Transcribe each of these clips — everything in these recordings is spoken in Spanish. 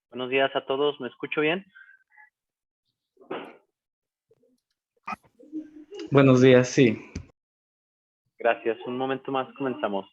Buenos días a todos, ¿me escucho bien? Buenos días, sí. Gracias, un momento más comenzamos.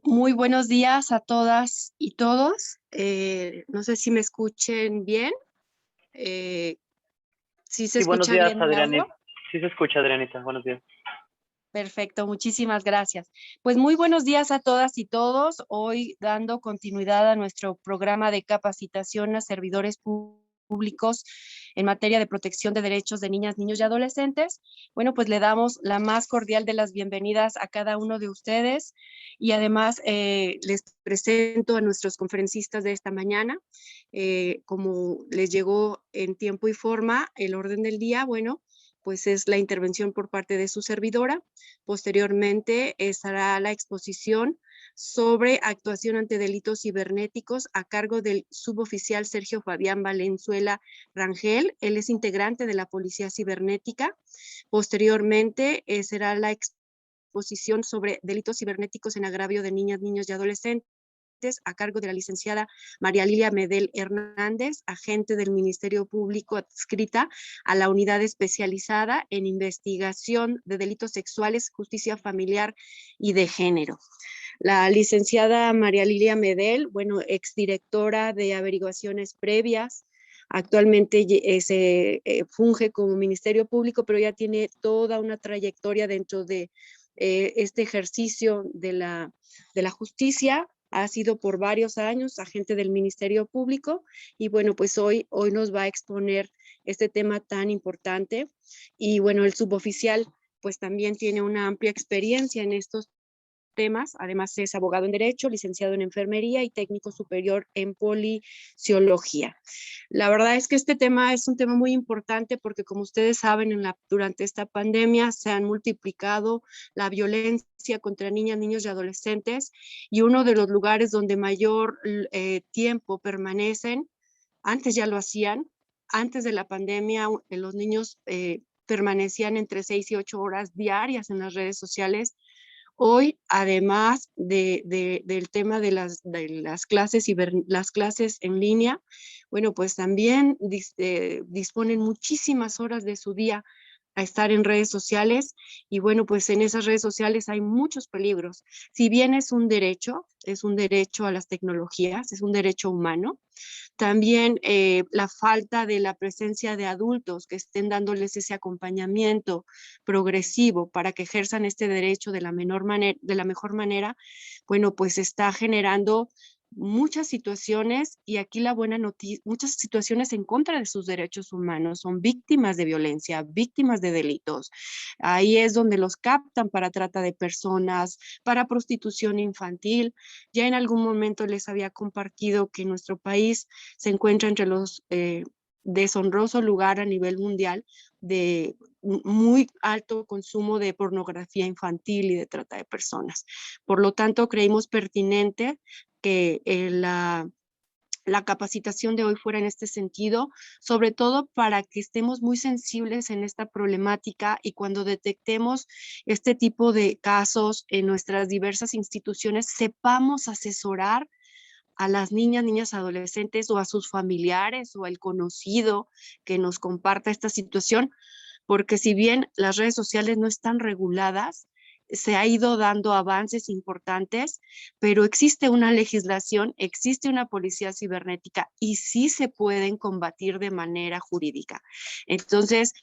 Muy buenos días a todas y todos. No sé si me escuchen bien. Eh, ¿Sí se Sí, buenos escucha días, bien mi audio? Adrianita. Sí se escucha, Adrianita. Buenos días. Perfecto, muchísimas gracias. Pues muy buenos días a todas y todos. Hoy dando continuidad a nuestro programa de capacitación a servidores públicos en materia de protección de derechos de niñas, niños y adolescentes. Bueno, pues le damos la más cordial de las bienvenidas a cada uno de ustedes y además les presento a nuestros conferencistas de esta mañana. Como les llegó en tiempo y forma el orden del día, bueno, pues es la intervención por parte de su servidora. Posteriormente estará la exposición sobre actuación ante delitos cibernéticos a cargo del suboficial Sergio Fabián Valenzuela Rangel. Él es integrante de la Policía Cibernética. Posteriormente será la exposición sobre delitos cibernéticos en agravio de niñas, niños y adolescentes a cargo de la licenciada María Lilia Medel Hernández, agente del Ministerio Público adscrita a la unidad especializada en investigación de delitos sexuales, justicia familiar y de género. La licenciada María Lilia Medel, bueno, exdirectora de averiguaciones previas, actualmente se funge como Ministerio Público, pero ya tiene toda una trayectoria dentro de este ejercicio de la justicia. Ha sido por varios años agente del Ministerio Público y bueno, pues hoy nos va a exponer este tema tan importante. Y bueno, el suboficial pues también tiene una amplia experiencia en estos temas. Además es abogado en Derecho, licenciado en Enfermería y técnico superior en Policiología. La verdad es que este tema es un tema muy importante porque, como ustedes saben, durante esta pandemia se han multiplicado la violencia contra niñas, niños y adolescentes, y uno de los lugares donde mayor tiempo permanecen, antes ya lo hacían, antes de la pandemia los niños permanecían entre 6 y 8 horas diarias en las redes sociales. Hoy, además del tema de las clases las clases en línea, bueno, pues también disponen muchísimas horas de su día a estar en redes sociales y bueno, pues en esas redes sociales hay muchos peligros. Si bien es un derecho a las tecnologías, es un derecho humano, también la falta de la presencia de adultos que estén dándoles ese acompañamiento progresivo para que ejerzan este derecho de la mejor manera, bueno, pues está generando muchas situaciones, y aquí la buena noticia, muchas situaciones en contra de sus derechos humanos, son víctimas de violencia, víctimas de delitos. Ahí es donde los captan para trata de personas, para prostitución infantil. Ya en algún momento les había compartido que nuestro país se encuentra entre los deshonroso lugar a nivel mundial de muy alto consumo de pornografía infantil y de trata de personas. Por lo tanto, creímos pertinente que la capacitación de hoy fuera en este sentido, sobre todo para que estemos muy sensibles en esta problemática y cuando detectemos este tipo de casos en nuestras diversas instituciones, sepamos asesorar a las niñas, adolescentes o a sus familiares o al conocido que nos comparta esta situación, porque si bien las redes sociales no están reguladas, se ha ido dando avances importantes, pero existe una legislación, existe una policía cibernética y sí se pueden combatir de manera jurídica. Entonces,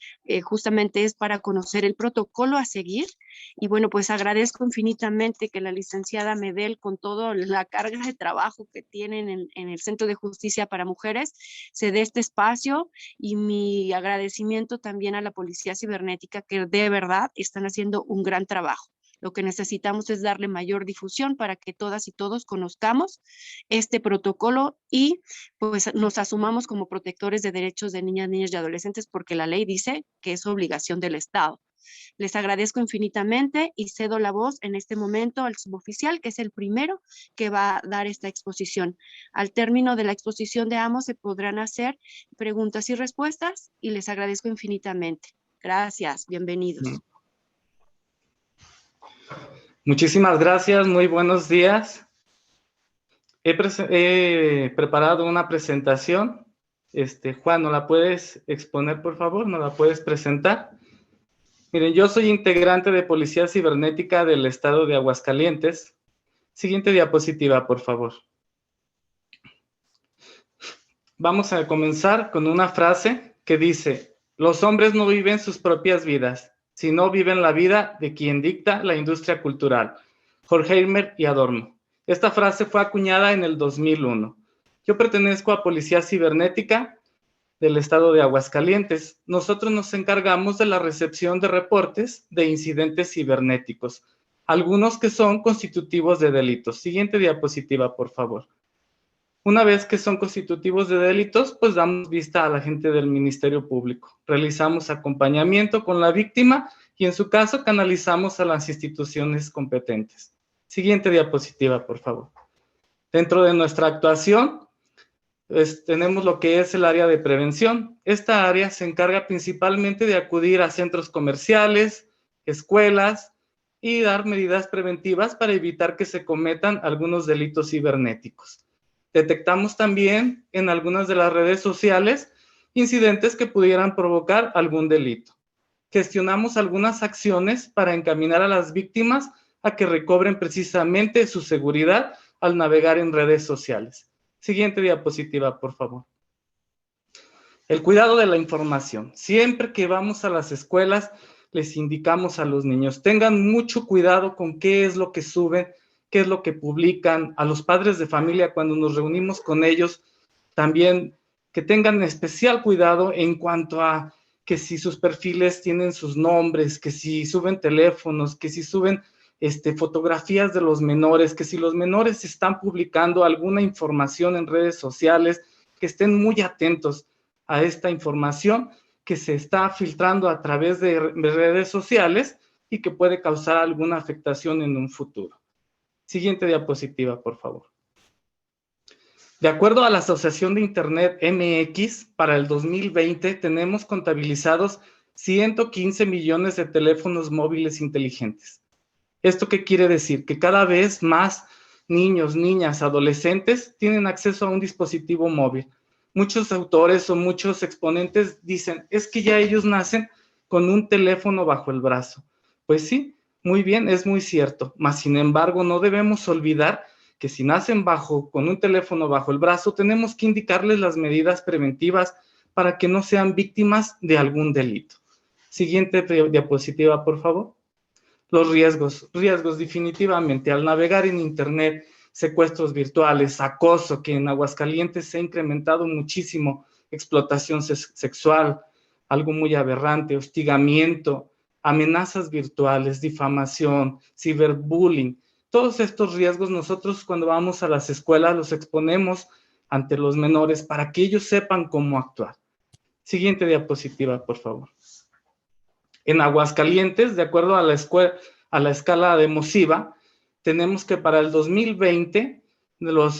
justamente es para conocer el protocolo a seguir. Y bueno, pues agradezco infinitamente que la licenciada Medel, con toda la carga de trabajo que tienen en el Centro de Justicia para Mujeres, se dé este espacio, y mi agradecimiento también a la Policía Cibernética, que de verdad están haciendo un gran trabajo. Lo que necesitamos es darle mayor difusión para que todas y todos conozcamos este protocolo y pues nos asumamos como protectores de derechos de niñas, niños y adolescentes, porque la ley dice que es obligación del Estado. Les agradezco infinitamente y cedo la voz en este momento al suboficial, que es el primero que va a dar esta exposición. Al término de la exposición de ambos se podrán hacer preguntas y respuestas y les agradezco infinitamente. Gracias, bienvenidos. Muchísimas gracias, muy buenos días. He preparado una presentación. Juan, ¿no la puedes exponer, por favor? ¿No la puedes presentar? Miren, yo soy integrante de Policía Cibernética del estado de Aguascalientes. Siguiente diapositiva, por favor. Vamos a comenzar con una frase que dice: los hombres no viven sus propias vidas, sino viven la vida de quien dicta la industria cultural. Horkheimer y Adorno. Esta frase fue acuñada en el 2001. Yo pertenezco a Policía Cibernética del estado de Aguascalientes. Nosotros nos encargamos de la recepción de reportes de incidentes cibernéticos, algunos que son constitutivos de delitos. Siguiente diapositiva, por favor. Una vez que son constitutivos de delitos, pues damos vista a la gente del Ministerio Público. Realizamos acompañamiento con la víctima y en su caso canalizamos a las instituciones competentes. Siguiente diapositiva, por favor. Dentro de nuestra actuación, tenemos lo que es el área de prevención. Esta área se encarga principalmente de acudir a centros comerciales, escuelas y dar medidas preventivas para evitar que se cometan algunos delitos cibernéticos. Detectamos también en algunas de las redes sociales incidentes que pudieran provocar algún delito. Gestionamos algunas acciones para encaminar a las víctimas a que recobren precisamente su seguridad al navegar en redes sociales. Siguiente diapositiva, por favor. El cuidado de la información. Siempre que vamos a las escuelas, les indicamos a los niños, tengan mucho cuidado con qué es lo que suben, qué es lo que publican. A los padres de familia, cuando nos reunimos con ellos, también que tengan especial cuidado en cuanto a que si sus perfiles tienen sus nombres, que si suben teléfonos, que si suben fotografías de los menores, que si los menores están publicando alguna información en redes sociales, que estén muy atentos a esta información que se está filtrando a través de redes sociales y que puede causar alguna afectación en un futuro. Siguiente diapositiva, por favor. De acuerdo a la Asociación de Internet MX, para el 2020 tenemos contabilizados 115 millones de teléfonos móviles inteligentes. ¿Esto qué quiere decir? Que cada vez más niños, niñas, adolescentes tienen acceso a un dispositivo móvil. Muchos autores o muchos exponentes dicen, es que ya ellos nacen con un teléfono bajo el brazo. Pues sí, muy bien, es muy cierto, mas sin embargo no debemos olvidar que si nacen con un teléfono bajo el brazo, tenemos que indicarles las medidas preventivas para que no sean víctimas de algún delito. Siguiente diapositiva, por favor. Los riesgos definitivamente al navegar en Internet, secuestros virtuales, acoso, que en Aguascalientes se ha incrementado muchísimo, explotación sexual, algo muy aberrante, hostigamiento, amenazas virtuales, difamación, ciberbullying. Todos estos riesgos nosotros cuando vamos a las escuelas los exponemos ante los menores para que ellos sepan cómo actuar. Siguiente diapositiva, por favor. En Aguascalientes, de acuerdo a la escala de Mosiva, tenemos que para el 2020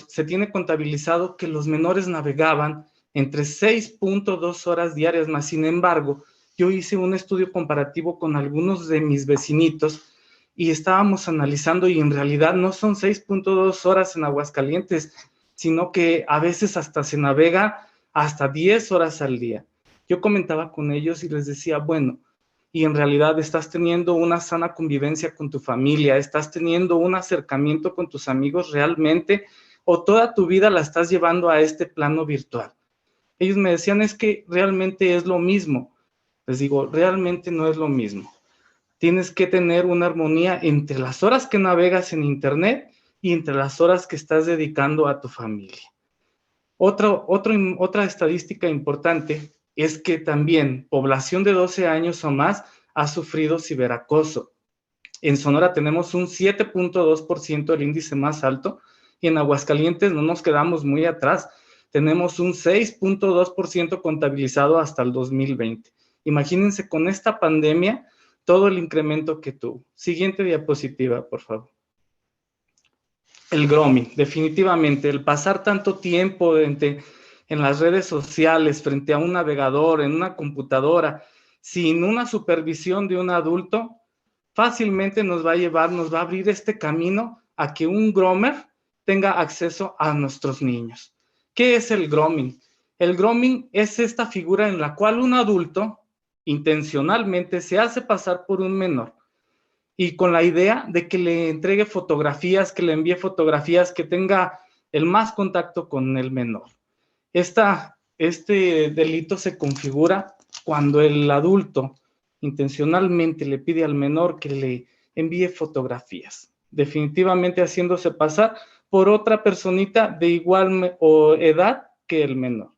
se tiene contabilizado que los menores navegaban entre 6.2 horas diarias, más sin embargo, yo hice un estudio comparativo con algunos de mis vecinitos y estábamos analizando y en realidad no son 6.2 horas en Aguascalientes, sino que a veces hasta se navega hasta 10 horas al día. Yo comentaba con ellos y les decía, bueno, y en realidad estás teniendo una sana convivencia con tu familia, estás teniendo un acercamiento con tus amigos realmente, o toda tu vida la estás llevando a este plano virtual. Ellos me decían, es que realmente es lo mismo. Les digo, realmente no es lo mismo. Tienes que tener una armonía entre las horas que navegas en Internet y entre las horas que estás dedicando a tu familia. Otra estadística importante es que también población de 12 años o más ha sufrido ciberacoso. En Sonora tenemos un 7.2%, el índice más alto, y en Aguascalientes no nos quedamos muy atrás. Tenemos un 6.2% contabilizado hasta el 2020. Imagínense con esta pandemia todo el incremento que tuvo. Siguiente diapositiva, por favor. El grooming, definitivamente, el pasar tanto tiempo en las redes sociales, frente a un navegador, en una computadora, sin una supervisión de un adulto, fácilmente nos va a abrir este camino a que un groomer tenga acceso a nuestros niños. ¿Qué es el grooming? El grooming es esta figura en la cual un adulto intencionalmente se hace pasar por un menor y con la idea de que le entregue fotografías, que le envíe fotografías, que tenga el más contacto con el menor. Este delito se configura cuando el adulto intencionalmente le pide al menor que le envíe fotografías, definitivamente haciéndose pasar por otra personita de igual edad que el menor.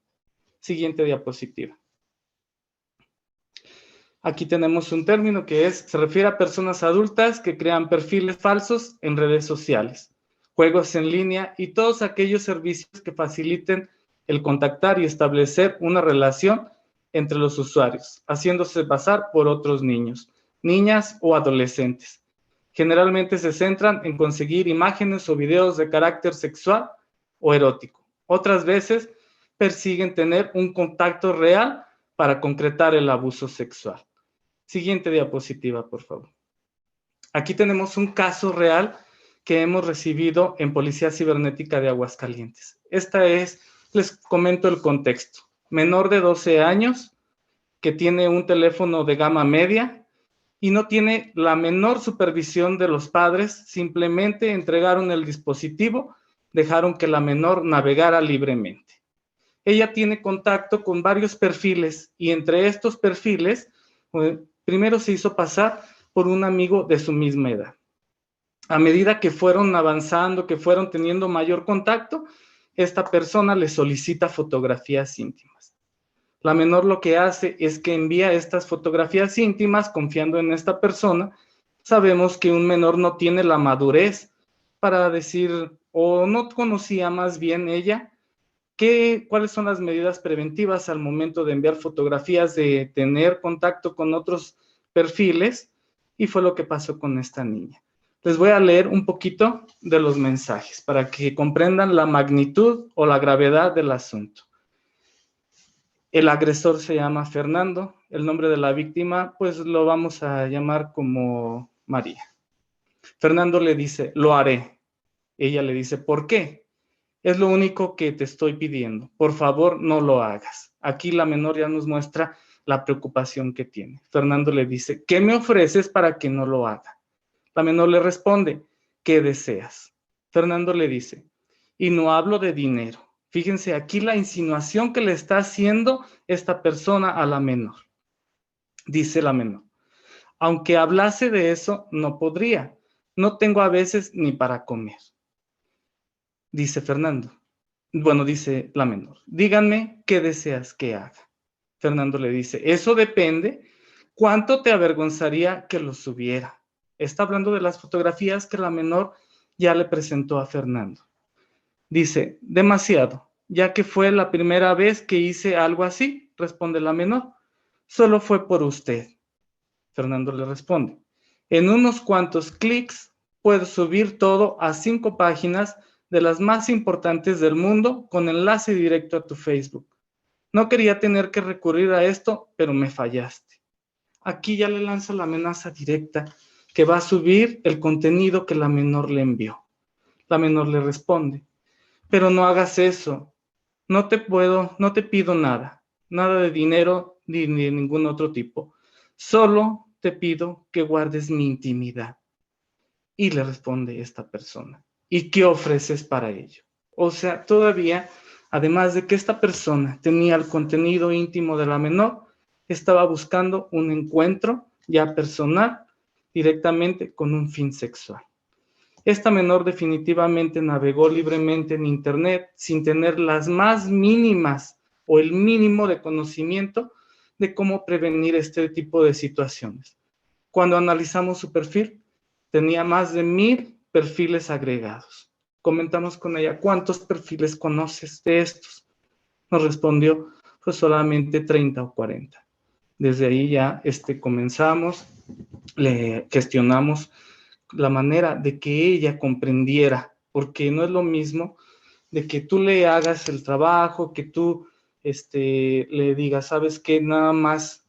Siguiente diapositiva. Aquí tenemos un término que se refiere a personas adultas que crean perfiles falsos en redes sociales, juegos en línea y todos aquellos servicios que faciliten el contactar y establecer una relación entre los usuarios, haciéndose pasar por otros niños, niñas o adolescentes. Generalmente se centran en conseguir imágenes o videos de carácter sexual o erótico. Otras veces persiguen tener un contacto real para concretar el abuso sexual. Siguiente diapositiva, por favor. Aquí tenemos un caso real que hemos recibido en Policía Cibernética de Aguascalientes. Les comento el contexto. Menor de 12 años que tiene un teléfono de gama media y no tiene la menor supervisión de los padres, simplemente entregaron el dispositivo, dejaron que la menor navegara libremente. Ella tiene contacto con varios perfiles y entre estos perfiles, primero se hizo pasar por un amigo de su misma edad. A medida que fueron avanzando, que fueron teniendo mayor contacto, esta persona le solicita fotografías íntimas. La menor lo que hace es que envía estas fotografías íntimas confiando en esta persona. Sabemos que un menor no tiene la madurez para decir, o no conocía más bien ella, cuáles son las medidas preventivas al momento de enviar fotografías, de tener contacto con otros perfiles, y fue lo que pasó con esta niña. Les voy a leer un poquito de los mensajes para que comprendan la magnitud o la gravedad del asunto. El agresor se llama Fernando, el nombre de la víctima, pues lo vamos a llamar como María. Fernando le dice, lo haré. Ella le dice, ¿por qué? Es lo único que te estoy pidiendo. Por favor, no lo hagas. Aquí la menor ya nos muestra la preocupación que tiene. Fernando le dice, ¿qué me ofreces para que no lo haga? La menor le responde, ¿qué deseas? Fernando le dice, y no hablo de dinero. Fíjense aquí la insinuación que le está haciendo esta persona a la menor. Dice la menor, aunque hablase de eso, no podría. No tengo a veces ni para comer. Dice Fernando. Bueno, dice la menor, díganme qué deseas que haga. Fernando le dice, eso depende. ¿Cuánto te avergonzaría que lo subiera? Está hablando de las fotografías que la menor ya le presentó a Fernando. Dice, demasiado, ya que fue la primera vez que hice algo así, responde la menor. Solo fue por usted. Fernando le responde, en unos cuantos clics puedo subir todo a 5 páginas de las más importantes del mundo con enlace directo a tu Facebook. No quería tener que recurrir a esto, pero me fallaste. Aquí ya le lanza la amenaza directa que va a subir el contenido que la menor le envió. La menor le responde, pero no hagas eso. No te pido nada de dinero ni de ningún otro tipo. Solo te pido que guardes mi intimidad. Y le responde esta persona, ¿y qué ofreces para ello? O sea, todavía, además de que esta persona tenía el contenido íntimo de la menor, estaba buscando un encuentro ya personal directamente con un fin sexual. Esta menor definitivamente navegó libremente en Internet sin tener las más mínimas o el mínimo de conocimiento de cómo prevenir este tipo de situaciones. Cuando analizamos su perfil, tenía más de 1000 perfiles agregados. Comentamos con ella, ¿cuántos perfiles conoces de estos? Nos respondió, pues solamente 30 o 40. Desde ahí ya comenzamos, le gestionamos la manera de que ella comprendiera, porque no es lo mismo de que tú le hagas el trabajo, que tú le digas, sabes que nada más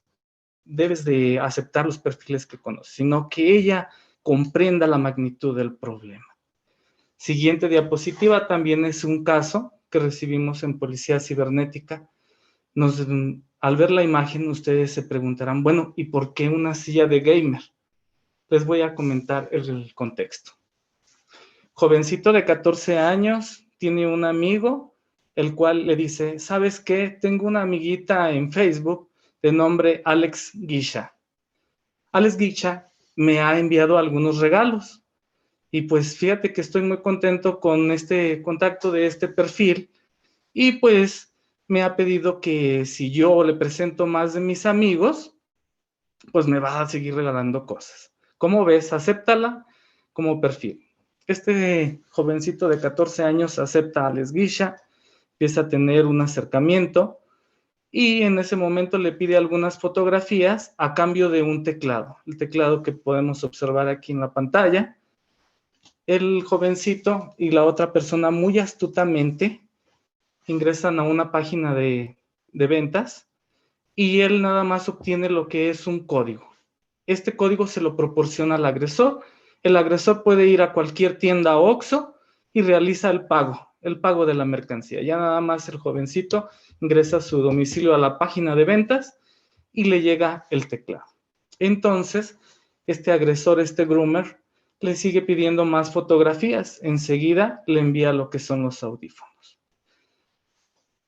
debes de aceptar los perfiles que conoces, sino que ella comprenda la magnitud del problema. Siguiente diapositiva también es un caso que recibimos en Policía Cibernética. Al ver la imagen, ustedes se preguntarán, bueno, ¿y por qué una silla de gamer? les voy a comentar el contexto. Jovencito de 14 años, tiene un amigo, el cual le dice, ¿sabes qué? Tengo una amiguita en Facebook de nombre Alex Guicha. Alex Guicha me ha enviado algunos regalos. Y pues fíjate que estoy muy contento con este contacto de este perfil. Y pues me ha pedido que si yo le presento más de mis amigos, pues me va a seguir regalando cosas. ¿Cómo ves? Acéptala como perfil. Este jovencito de 14 años acepta a Alex Guicha, empieza a tener un acercamiento y en ese momento le pide algunas fotografías a cambio de un teclado. El teclado que podemos observar aquí en la pantalla. El jovencito y la otra persona muy astutamente ingresan a una página de ventas y él nada más obtiene lo que es un código. Este código se lo proporciona al agresor. El agresor puede ir a cualquier tienda OXXO y realiza el pago de la mercancía. Ya nada más el jovencito ingresa a su domicilio a la página de ventas y le llega el teclado. Entonces, este agresor, este groomer, le sigue pidiendo más fotografías. Enseguida le envía lo que son los audífonos.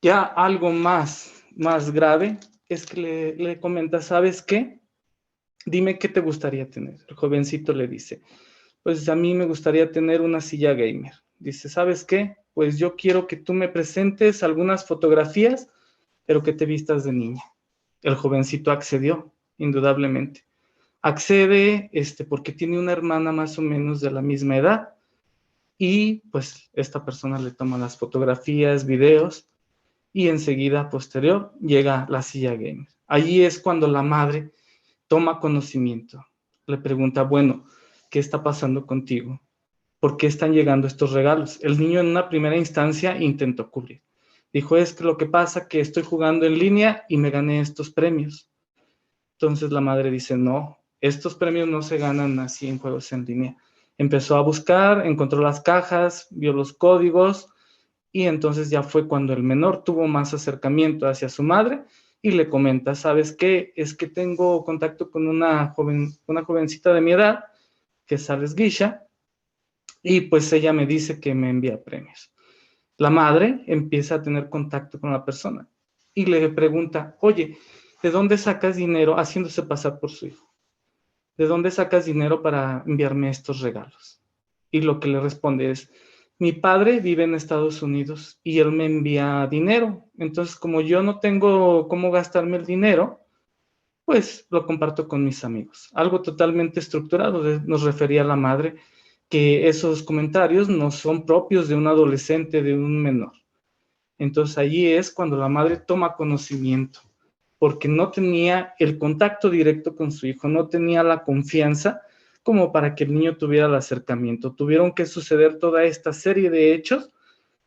Ya algo más grave es que le comenta, ¿sabes qué? Dime qué te gustaría tener. El jovencito le dice, pues a mí me gustaría tener una silla gamer. Dice, ¿sabes qué? Pues yo quiero que tú me presentes algunas fotografías, pero que te vistas de niña. El jovencito accedió, indudablemente. Accede porque tiene una hermana más o menos de la misma edad y pues esta persona le toma las fotografías, videos y enseguida posterior llega la silla gamer. Allí es cuando la madre toma conocimiento. Le pregunta, bueno, ¿qué está pasando contigo? ¿Por qué están llegando estos regalos? El niño en una primera instancia intentó cubrir. Dijo, es que lo que pasa es que estoy jugando en línea y me gané estos premios. Entonces la madre dice, no, estos premios no se ganan así en juegos en línea. Empezó a buscar, encontró las cajas, vio los códigos y entonces ya fue cuando el menor tuvo más acercamiento hacia su madre y le comenta, ¿sabes qué? Es que tengo contacto con una jovencita de mi edad, que es Alex Guicha, y pues ella me dice que me envía premios. La madre empieza a tener contacto con la persona y le pregunta, oye, ¿de dónde sacas dinero haciéndose pasar por su hijo? ¿De dónde sacas dinero para enviarme estos regalos? Y lo que le responde es, mi padre vive en Estados Unidos y él me envía dinero. Entonces, como yo no tengo cómo gastarme el dinero, pues lo comparto con mis amigos. Algo totalmente estructurado, nos refería la madre, que esos comentarios no son propios de un adolescente, de un menor. Entonces, allí es cuando la madre toma conocimiento, porque no tenía el contacto directo con su hijo, no tenía la confianza como para que el niño tuviera el acercamiento. Tuvieron que suceder toda esta serie de hechos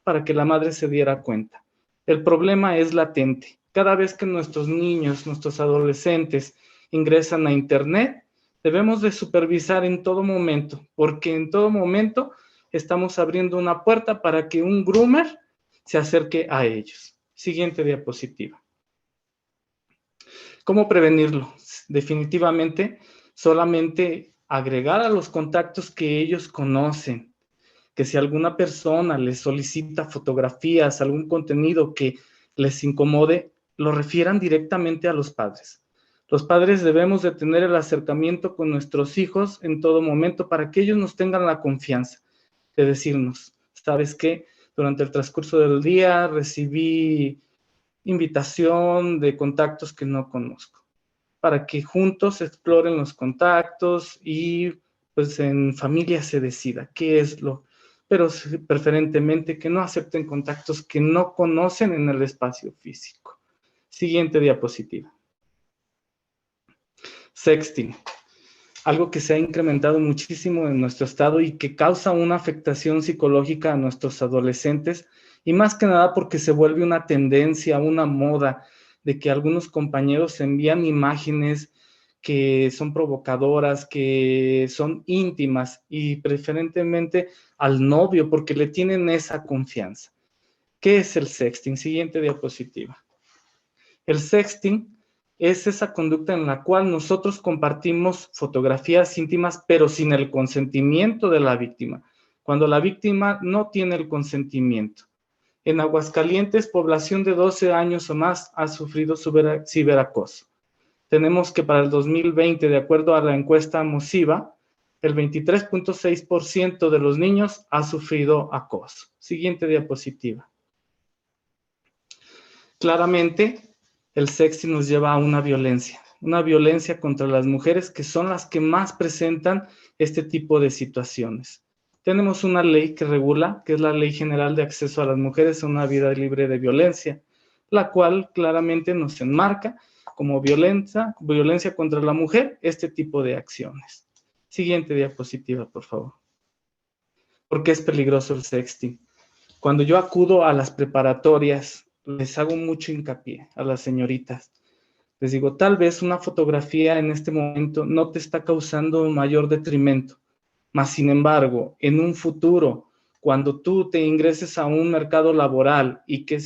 para que la madre se diera cuenta. El problema es latente. Cada vez que nuestros niños, nuestros adolescentes ingresan a Internet, debemos de supervisar en todo momento, porque en todo momento estamos abriendo una puerta para que un groomer se acerque a ellos. Siguiente diapositiva. ¿Cómo prevenirlo? Definitivamente, solamente agregar a los contactos que ellos conocen, que si alguna persona les solicita fotografías, algún contenido que les incomode, lo refieran directamente a los padres. Los padres debemos de tener el acercamiento con nuestros hijos en todo momento para que ellos nos tengan la confianza de decirnos, ¿sabes qué? Durante el transcurso del día recibí invitación de contactos que no conozco, para que juntos exploren los contactos y pues en familia se decida qué es pero preferentemente que no acepten contactos que no conocen en el espacio físico. Siguiente diapositiva. Sexting, algo que se ha incrementado muchísimo en nuestro estado y que causa una afectación psicológica a nuestros adolescentes, y más que nada porque se vuelve una tendencia, una moda, de que algunos compañeros envían imágenes que son provocadoras, que son íntimas y preferentemente al novio porque le tienen esa confianza. ¿Qué es el sexting? Siguiente diapositiva. El sexting es esa conducta en la cual nosotros compartimos fotografías íntimas, pero sin el consentimiento de la víctima, cuando la víctima no tiene el consentimiento. En Aguascalientes, población de 12 años o más ha sufrido ciberacoso. Tenemos que para el 2020, de acuerdo a la encuesta Mosiva, el 23.6% de los niños ha sufrido acoso. Siguiente diapositiva. Claramente, el sexting nos lleva a una violencia contra las mujeres, que son las que más presentan este tipo de situaciones. Tenemos una ley que regula, que es la Ley General de Acceso a las Mujeres a una Vida Libre de Violencia, la cual claramente nos enmarca como violencia contra la mujer este tipo de acciones. Siguiente diapositiva, por favor. ¿Por qué es peligroso el sexting? Cuando yo acudo a las preparatorias, les hago mucho hincapié a las señoritas. Les digo, tal vez una fotografía en este momento no te está causando mayor detrimento, mas sin embargo, en un futuro, cuando tú te ingreses a un mercado laboral y que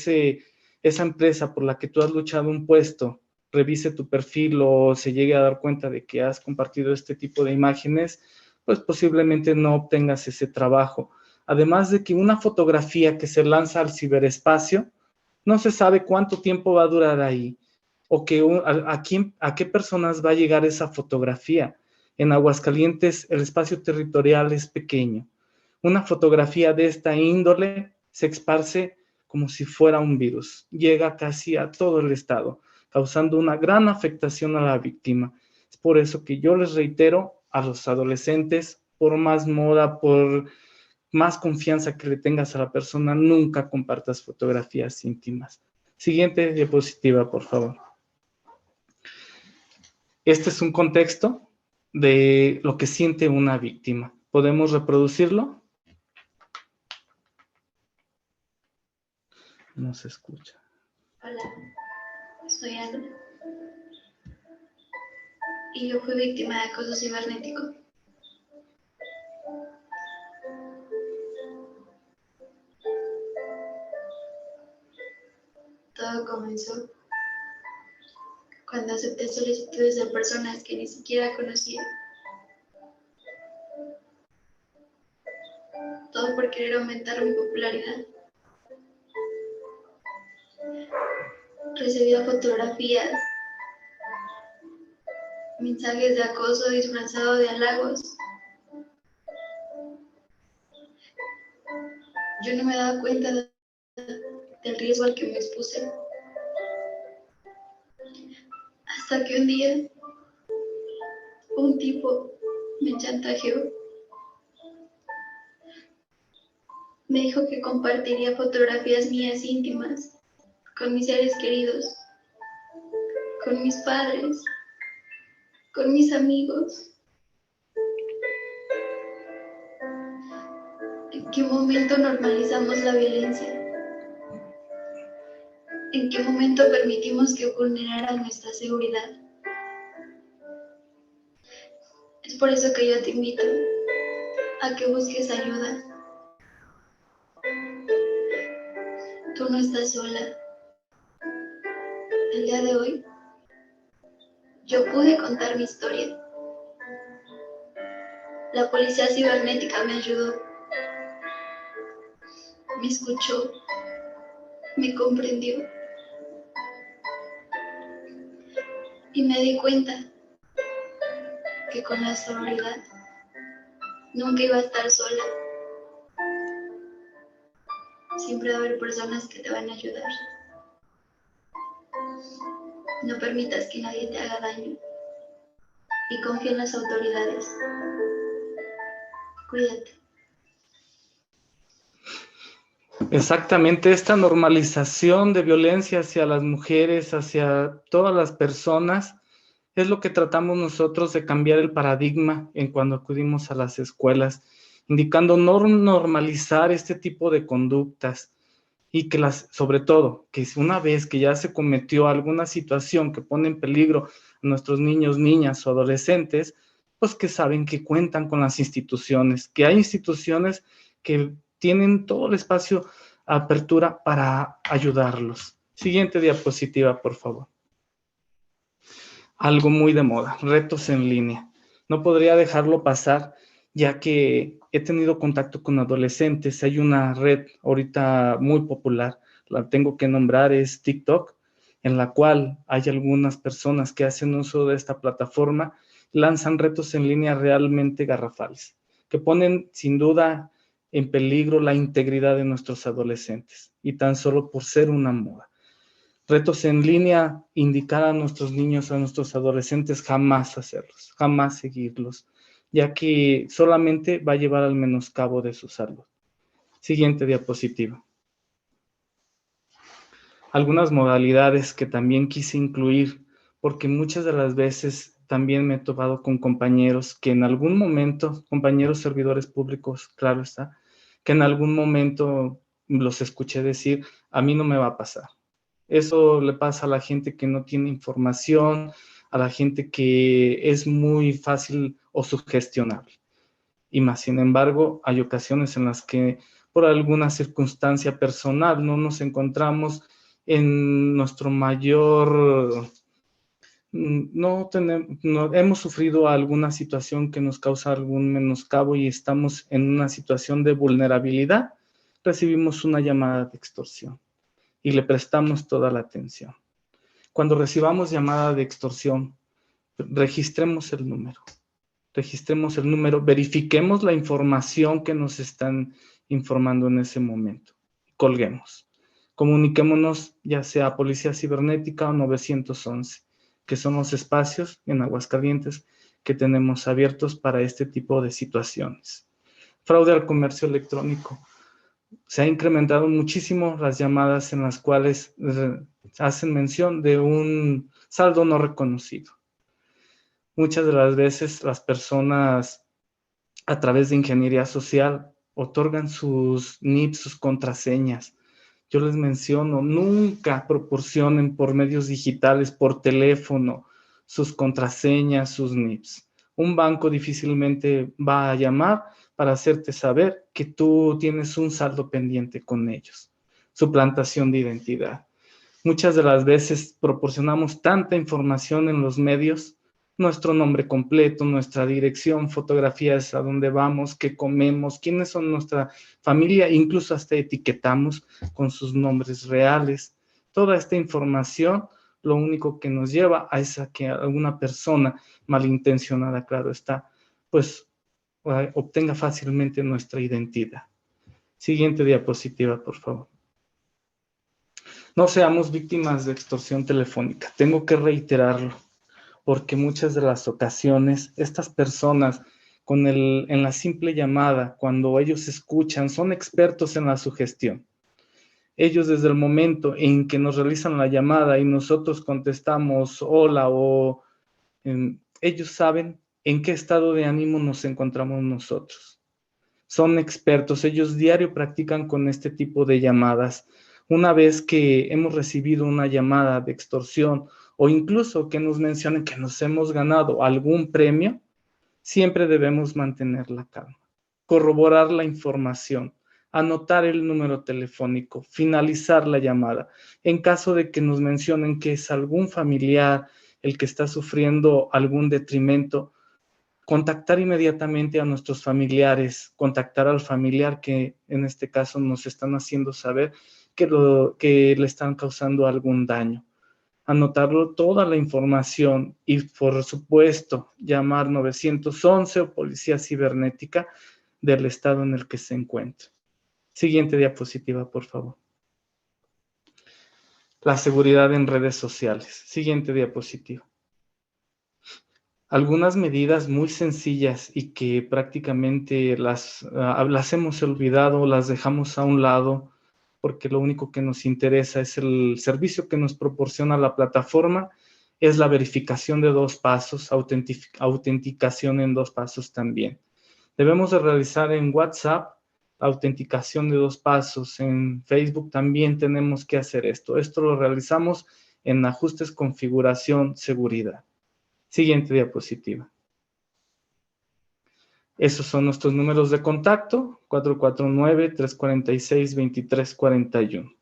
esa empresa por la que tú has luchado un puesto revise tu perfil o se llegue a dar cuenta de que has compartido este tipo de imágenes, pues posiblemente no obtengas ese trabajo. Además de que una fotografía que se lanza al ciberespacio, no se sabe cuánto tiempo va a durar ahí, o a qué personas va a llegar esa fotografía. En Aguascalientes el espacio territorial es pequeño. Una fotografía de esta índole se esparce como si fuera un virus. Llega casi a todo el estado, causando una gran afectación a la víctima. Es por eso que yo les reitero a los adolescentes, por más moda, por más confianza que le tengas a la persona, nunca compartas fotografías íntimas. Siguiente diapositiva, por favor. Este es un contexto de lo que siente una víctima. ¿Podemos reproducirlo? No se escucha. Hola, soy Ana. Y yo fui víctima de acoso cibernético. Todo comenzó cuando acepté solicitudes de personas que ni siquiera conocía. Todo por querer aumentar mi popularidad. Recibía fotografías, mensajes de acoso disfrazado de halagos. Yo no me daba cuenta del riesgo al que me expuse. Hasta que un día, un tipo me chantajeó. Me dijo que compartiría fotografías mías íntimas con mis seres queridos, con mis padres, con mis amigos. ¿En qué momento normalizamos la violencia? ¿En qué momento permitimos que vulneraran nuestra seguridad? Es por eso que yo te invito a que busques ayuda. Tú no estás sola. El día de hoy, yo pude contar mi historia. La policía cibernética me ayudó. Me escuchó. Me comprendió. Y me di cuenta que con la sororidad nunca iba a estar sola. Siempre va a haber personas que te van a ayudar. No permitas que nadie te haga daño. Y confía en las autoridades. Cuídate. Exactamente, esta normalización de violencia hacia las mujeres, hacia todas las personas, es lo que tratamos nosotros de cambiar el paradigma en cuando acudimos a las escuelas, indicando no normalizar este tipo de conductas y que sobre todo, que una vez que ya se cometió alguna situación que pone en peligro a nuestros niños, niñas o adolescentes, pues que saben que cuentan con las instituciones, que hay instituciones que tienen todo el espacio a apertura para ayudarlos. Siguiente diapositiva, por favor. algo muy de moda, retos en línea. No podría dejarlo pasar, ya que he tenido contacto con adolescentes. Hay una red ahorita muy popular, la tengo que nombrar, es TikTok, en la cual hay algunas personas que hacen uso de esta plataforma, lanzan retos en línea realmente garrafales, que ponen sin duda en peligro la integridad de nuestros adolescentes, y tan solo por ser una moda. Retos en línea, indicar a nuestros niños, a nuestros adolescentes, jamás hacerlos, jamás seguirlos, ya que solamente va a llevar al menoscabo de su salud. Siguiente diapositiva. Algunas modalidades que también quise incluir, porque muchas de las veces también me he topado con compañeros que en algún momento, compañeros servidores públicos, claro está, que en algún momento los escuché decir, a mí no me va a pasar. Eso le pasa a la gente que no tiene información, a la gente que es muy fácil o sugestionable. Y más, sin embargo, hay ocasiones en las que por alguna circunstancia personal no nos encontramos en nuestro mayor... No hemos sufrido alguna situación que nos causa algún menoscabo y estamos en una situación de vulnerabilidad, recibimos una llamada de extorsión y le prestamos toda la atención. Cuando recibamos llamada de extorsión, registremos el número, verifiquemos la información que nos están informando en ese momento, colguemos. Comuniquémonos ya sea a Policía Cibernética o 911, que son los espacios en Aguascalientes que tenemos abiertos para este tipo de situaciones. Fraude al comercio electrónico. Se ha incrementado muchísimo las llamadas en las cuales hacen mención de un saldo no reconocido. Muchas de las veces las personas a través de ingeniería social otorgan sus NIPs, sus contraseñas. Yo les menciono, nunca proporcionen por medios digitales, por teléfono, sus contraseñas, sus NIPs. Un banco difícilmente va a llamar para hacerte saber que tú tienes un saldo pendiente con ellos. Suplantación de identidad. Muchas de las veces proporcionamos tanta información en los medios, nuestro nombre completo, nuestra dirección, fotografías a dónde vamos, qué comemos, quiénes son nuestra familia, incluso hasta etiquetamos con sus nombres reales. Toda esta información lo único que nos lleva a es a que alguna persona malintencionada, claro está, pues obtenga fácilmente nuestra identidad. Siguiente diapositiva, por favor. No seamos víctimas de extorsión telefónica. Tengo que reiterarlo, porque muchas de las ocasiones estas personas en la simple llamada, cuando ellos escuchan, son expertos en la sugestión. Ellos desde el momento en que nos realizan la llamada y nosotros contestamos hola o ellos saben en qué estado de ánimo nos encontramos nosotros. Son expertos, ellos diario practican con este tipo de llamadas. Una vez que hemos recibido una llamada de extorsión o incluso que nos mencionen que nos hemos ganado algún premio, siempre debemos mantener la calma, corroborar la información, anotar el número telefónico, finalizar la llamada. En caso de que nos mencionen que es algún familiar el que está sufriendo algún detrimento, contactar inmediatamente a nuestros familiares, contactar al familiar que en este caso nos están haciendo saber que le están causando algún daño. Anotarlo toda la información y, por supuesto, llamar 911 o Policía Cibernética del estado en el que se encuentra. Siguiente diapositiva, por favor. La seguridad en redes sociales. Siguiente diapositiva. Algunas medidas muy sencillas y que prácticamente las hemos olvidado, las dejamos a un lado, porque lo único que nos interesa es el servicio que nos proporciona la plataforma, es la verificación de 2 pasos, autenticación en 2 pasos también. Debemos de realizar en WhatsApp autenticación de 2 pasos, en Facebook también tenemos que hacer esto. Esto lo realizamos en ajustes, configuración, seguridad. Siguiente diapositiva. Esos son nuestros números de contacto, 449-346-2341.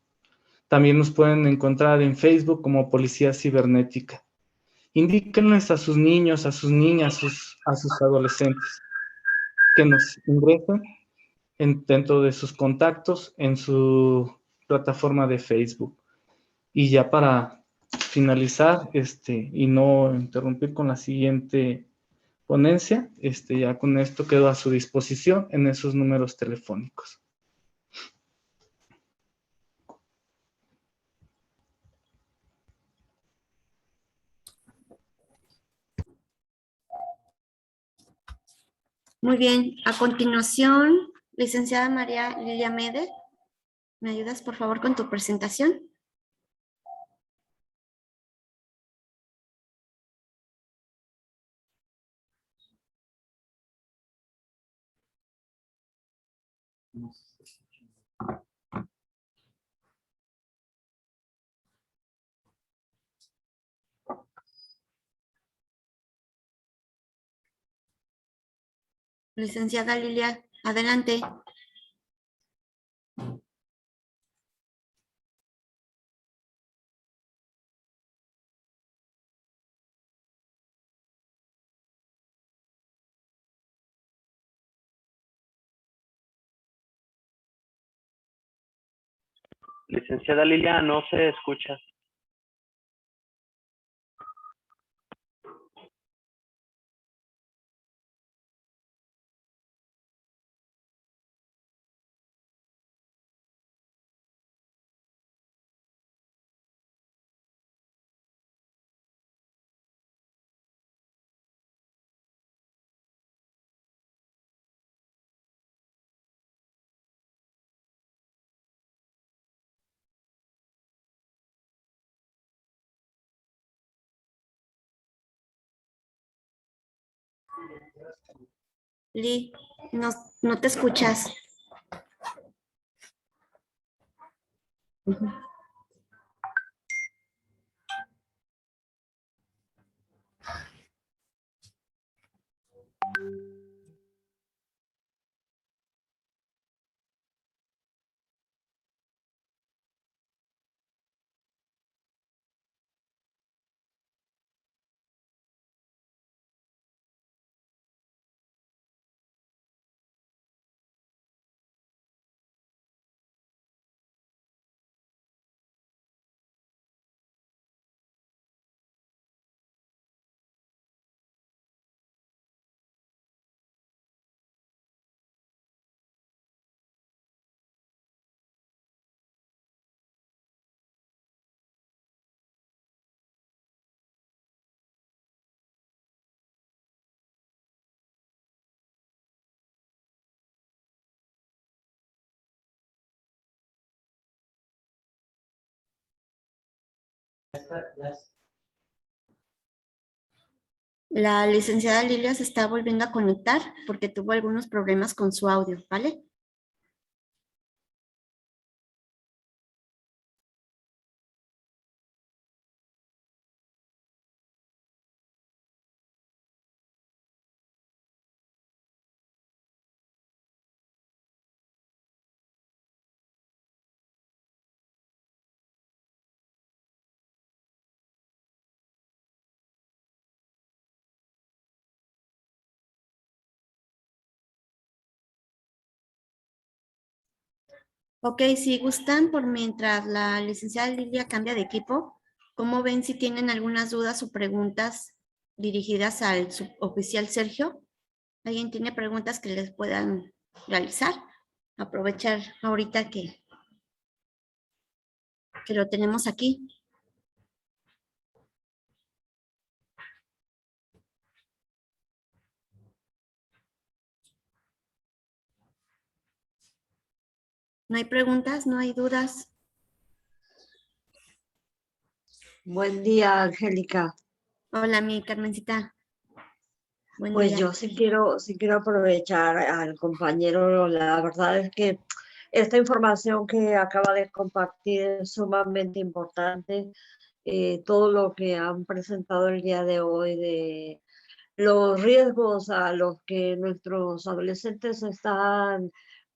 También nos pueden encontrar en Facebook como Policía Cibernética. Indíquenles a sus niños, a sus niñas, a sus adolescentes que nos ingresen dentro de sus contactos en su plataforma de Facebook. Y ya para finalizar, y no interrumpir con la siguiente ponencia, ya con esto quedo a su disposición en esos números telefónicos. Muy bien, a continuación, licenciada María Lilia Mede, ¿me ayudas por favor con tu presentación? Licenciada Lilia, adelante. Licenciada Lilia, no se escucha. Li, no te escuchas. La licenciada Lilia se está volviendo a conectar porque tuvo algunos problemas con su audio, ¿vale? Ok, si gustan, por mientras la licenciada Lilia cambia de equipo, ¿cómo ven si tienen algunas dudas o preguntas dirigidas al suboficial Sergio? ¿Alguien tiene preguntas que les puedan realizar? Aprovechar ahorita que lo tenemos aquí. ¿No hay preguntas? ¿No hay dudas? Buen día, Angélica. Hola, mi Carmencita. Buen Pues día. yo sí quiero aprovechar al compañero. La verdad es que esta información que acaba de compartir es sumamente importante. Todo lo que han presentado el día de hoy de los riesgos a los que nuestros adolescentes están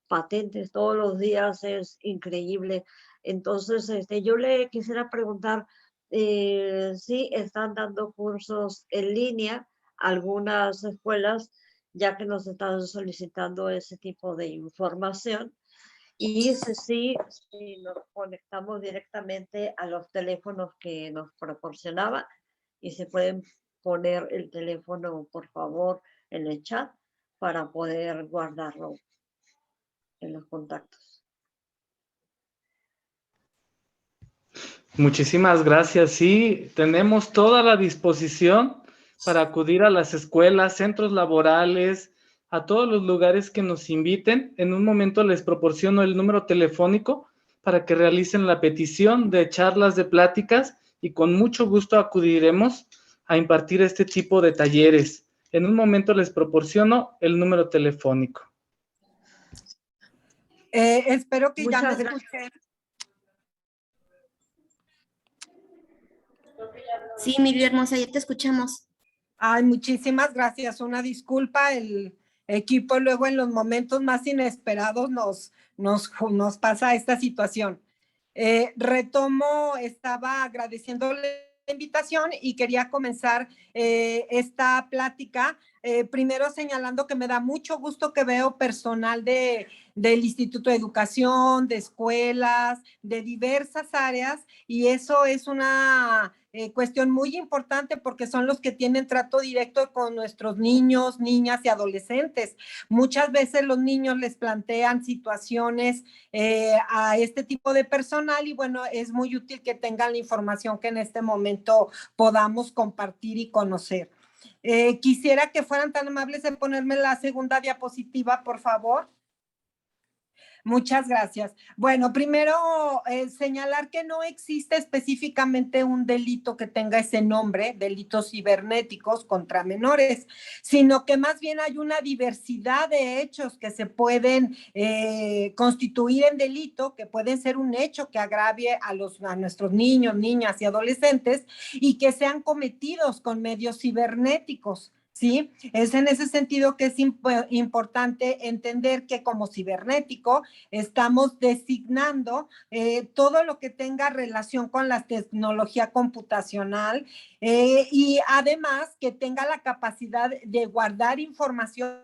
patentes todos los días es increíble. Entonces, yo le quisiera preguntar, Sí, están dando cursos en línea, algunas escuelas, ya que nos están solicitando ese tipo de información. Y ese sí, sí, nos conectamos directamente a los teléfonos que nos proporcionaba y se pueden poner el teléfono, por favor, en el chat para poder guardarlo en los contactos. Muchísimas gracias. Sí, tenemos toda la disposición para acudir a las escuelas, centros laborales, a todos los lugares que nos inviten. En un momento les proporciono el número telefónico para que realicen la petición de charlas, de pláticas, y con mucho gusto acudiremos a impartir este tipo de talleres. En un momento les proporciono el número telefónico. Espero que ya me Muchas gracias. escuchen. Sí, Mili hermosa, ya te escuchamos. Ay, muchísimas gracias. Una disculpa, el equipo luego en los momentos más inesperados nos pasa esta situación. Retomo, estaba agradeciéndole la invitación y quería comenzar esta plática, primero señalando que me da mucho gusto que veo personal del Instituto de Educación, de escuelas, de diversas áreas, y eso es una cuestión muy importante porque son los que tienen trato directo con nuestros niños, niñas y adolescentes. Muchas veces los niños les plantean situaciones a este tipo de personal y bueno, es muy útil que tengan la información que en este momento podamos compartir y conocer. Quisiera que fueran tan amables de ponerme la segunda diapositiva, por favor. Muchas gracias. Bueno, primero señalar que no existe específicamente un delito que tenga ese nombre, delitos cibernéticos contra menores, sino que más bien hay una diversidad de hechos que se pueden constituir en delito, que pueden ser un hecho que agravie a nuestros niños, niñas y adolescentes y que sean cometidos con medios cibernéticos. ¿Sí? Es en ese sentido que es importante entender que como cibernético estamos designando todo lo que tenga relación con la tecnología computacional y además que tenga la capacidad de guardar información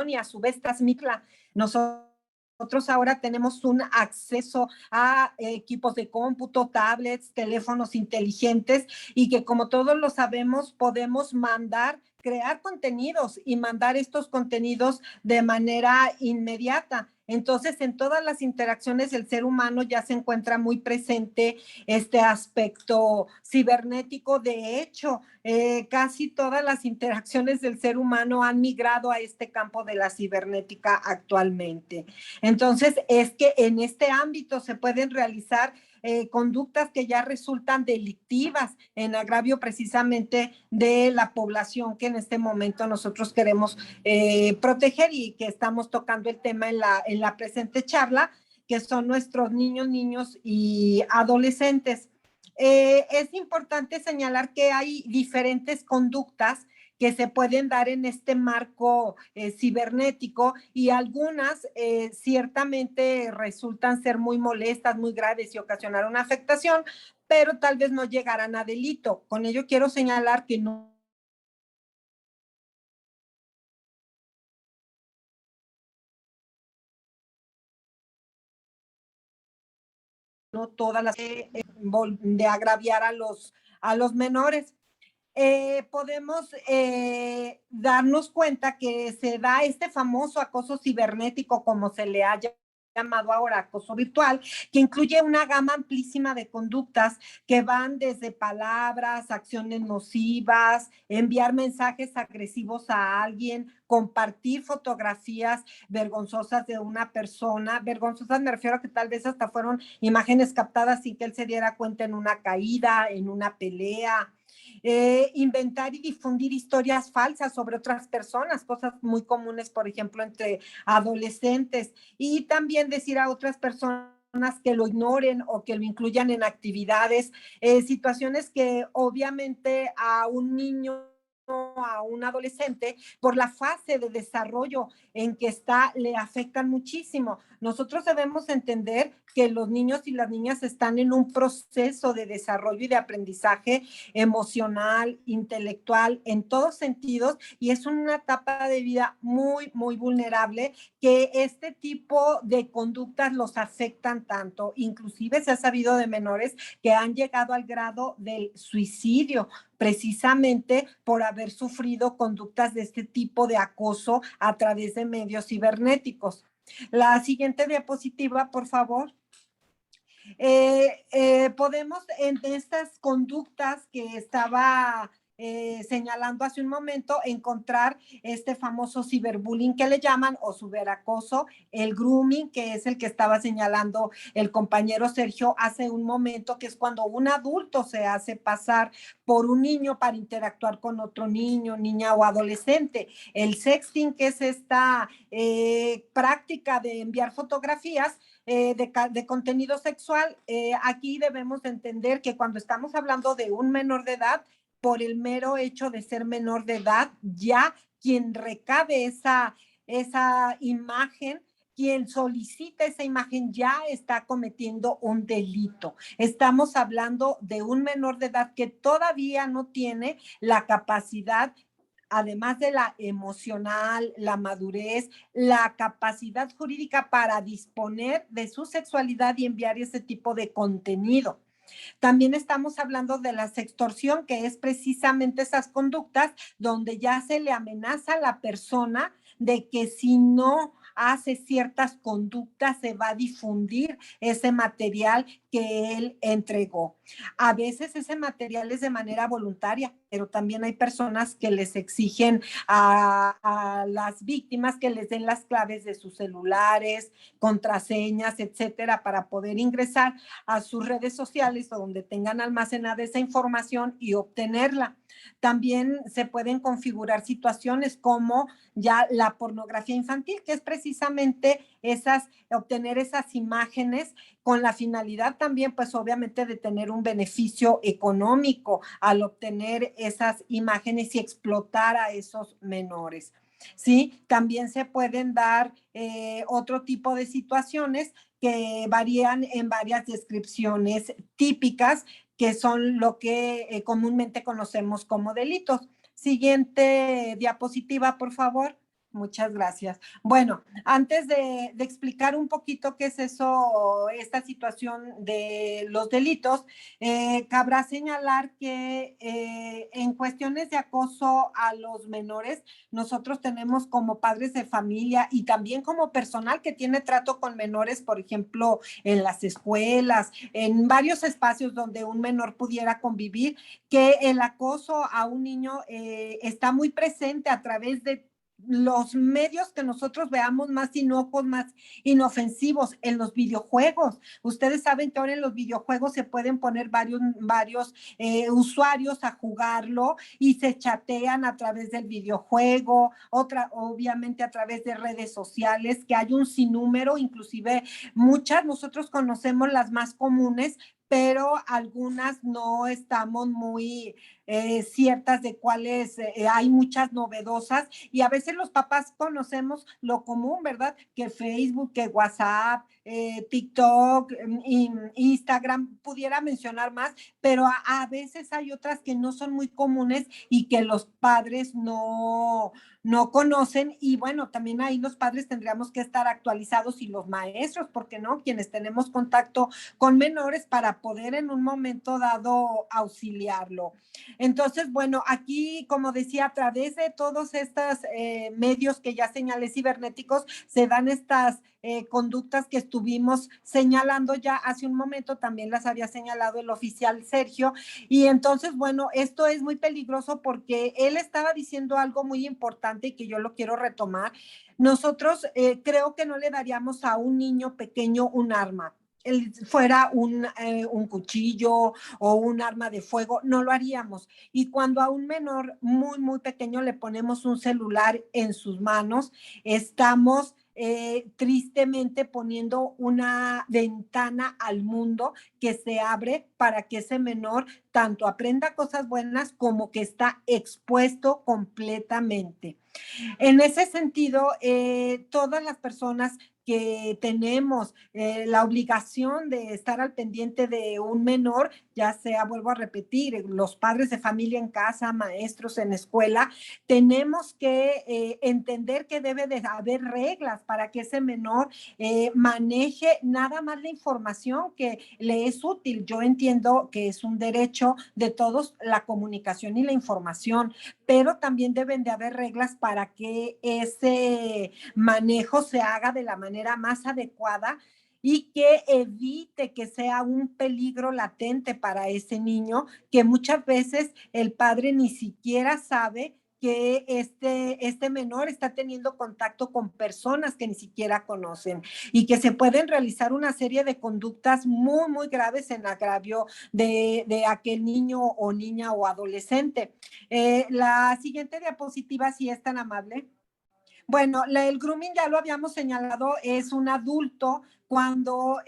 y a su vez transmitirla. Nosotros ahora tenemos un acceso a equipos de cómputo, tablets, teléfonos inteligentes y que como todos lo sabemos podemos crear contenidos y mandar estos contenidos de manera inmediata. Entonces, en todas las interacciones del ser humano ya se encuentra muy presente este aspecto cibernético. De hecho, casi todas las interacciones del ser humano han migrado a este campo de la cibernética actualmente. Entonces, es que en este ámbito se pueden realizar conductas que ya resultan delictivas en agravio precisamente de la población que en este momento nosotros queremos proteger y que estamos tocando el tema en la presente charla, que son nuestros niños y adolescentes. Es importante señalar que hay diferentes conductas que se pueden dar en este marco cibernético y algunas ciertamente resultan ser muy molestas, muy graves y ocasionar una afectación, pero tal vez no llegarán a delito. Con ello quiero señalar que no todas las de agraviar a los menores. Podemos darnos cuenta que se da este famoso acoso cibernético, como se le ha llamado ahora acoso virtual, que incluye una gama amplísima de conductas que van desde palabras, acciones nocivas, enviar mensajes agresivos a alguien, compartir fotografías vergonzosas de una persona. Vergonzosas me refiero a que tal vez hasta fueron imágenes captadas sin que él se diera cuenta en una caída, en una pelea. Inventar y difundir historias falsas sobre otras personas, cosas muy comunes, por ejemplo, entre adolescentes, y también decir a otras personas que lo ignoren o que lo incluyan en actividades, situaciones que obviamente a un niño, a un adolescente, por la fase de desarrollo en que está, le afectan muchísimo. Nosotros debemos entender que los niños y las niñas están en un proceso de desarrollo y de aprendizaje emocional, intelectual, en todos sentidos, y es una etapa de vida muy, muy vulnerable, que este tipo de conductas los afectan tanto. Inclusive se ha sabido de menores que han llegado al grado del suicidio, precisamente por haber sufrido conductas de este tipo de acoso a través de medios cibernéticos. La siguiente diapositiva, por favor. Podemos, en estas conductas que estaba señalando hace un momento, encontrar este famoso ciberbullying que le llaman, o ciberacoso, el grooming, que es el que estaba señalando el compañero Sergio hace un momento, que es cuando un adulto se hace pasar por un niño para interactuar con otro niño, niña o adolescente. El sexting, que es esta práctica de enviar fotografías de contenido sexual. Aquí debemos entender que cuando estamos hablando de un menor de edad, por el mero hecho de ser menor de edad, ya quien recabe esa imagen, quien solicita esa imagen ya está cometiendo un delito. Estamos hablando de un menor de edad que todavía no tiene la capacidad, además de la emocional, la madurez, la capacidad jurídica para disponer de su sexualidad y enviar ese tipo de contenido. También estamos hablando de la sextorsión, que es precisamente esas conductas donde ya se le amenaza a la persona de que si no hace ciertas conductas se va a difundir ese material que él entregó. A veces ese material es de manera voluntaria, pero también hay personas que les exigen a las víctimas que les den las claves de sus celulares, contraseñas, etcétera, para poder ingresar a sus redes sociales o donde tengan almacenada esa información y obtenerla. También se pueden configurar situaciones como ya la pornografía infantil, que es precisamente obtener esas imágenes con la finalidad también, pues obviamente, de tener un beneficio económico al obtener esas imágenes y explotar a esos menores. Sí, también se pueden dar otro tipo de situaciones que varían en varias descripciones típicas, que son lo que comúnmente conocemos como delitos. Siguiente diapositiva, por favor. Muchas gracias. Bueno, antes de explicar un poquito qué es eso, esta situación de los delitos, cabrá señalar que en cuestiones de acoso a los menores, nosotros tenemos como padres de familia y también como personal que tiene trato con menores, por ejemplo, en las escuelas, en varios espacios donde un menor pudiera convivir, que el acoso a un niño está muy presente a través de los medios que nosotros veamos más inocuos, más inofensivos, en los videojuegos. Ustedes saben que ahora en los videojuegos se pueden poner varios usuarios a jugarlo y se chatean a través del videojuego, obviamente a través de redes sociales, que hay un sinnúmero, inclusive muchas, nosotros conocemos las más comunes, pero algunas no estamos muy ciertas de cuáles, hay muchas novedosas, y a veces los papás conocemos lo común, ¿verdad? Que Facebook, que WhatsApp, TikTok, Instagram, pudiera mencionar más, pero a veces hay otras que no son muy comunes y que los padres no conocen, y bueno, también ahí los padres tendríamos que estar actualizados, y los maestros, ¿por qué no? Quienes tenemos contacto con menores para poder en un momento dado auxiliarlo. Entonces, bueno, aquí, como decía, a través de todos estos medios que ya señalé cibernéticos, se dan estas conductas que estuvimos señalando ya hace un momento, también las había señalado el oficial Sergio, y entonces, bueno, esto es muy peligroso porque él estaba diciendo algo muy importante y que yo lo quiero retomar. Nosotros creo que no le daríamos a un niño pequeño un arma. Fuera un cuchillo o un arma de fuego, no lo haríamos. Y cuando a un menor muy, muy pequeño le ponemos un celular en sus manos, estamos tristemente poniendo una ventana al mundo que se abre para que ese menor tanto aprenda cosas buenas como que está expuesto completamente. En ese sentido, todas las personas que tenemos la obligación de estar al pendiente de un menor, ya sea, vuelvo a repetir, los padres de familia en casa, maestros en escuela, tenemos que entender que debe de haber reglas para que ese menor maneje nada más la información que le es útil. Yo entiendo que es un derecho de todos la comunicación y la información, pero también deben de haber reglas para que ese manejo se haga de la manera más adecuada y que evite que sea un peligro latente para ese niño, que muchas veces el padre ni siquiera sabe que este menor está teniendo contacto con personas que ni siquiera conocen y que se pueden realizar una serie de conductas muy, muy graves en agravio de aquel niño o niña o adolescente. La siguiente diapositiva, si es tan amable. Bueno, el grooming ya lo habíamos señalado, es un adulto cuando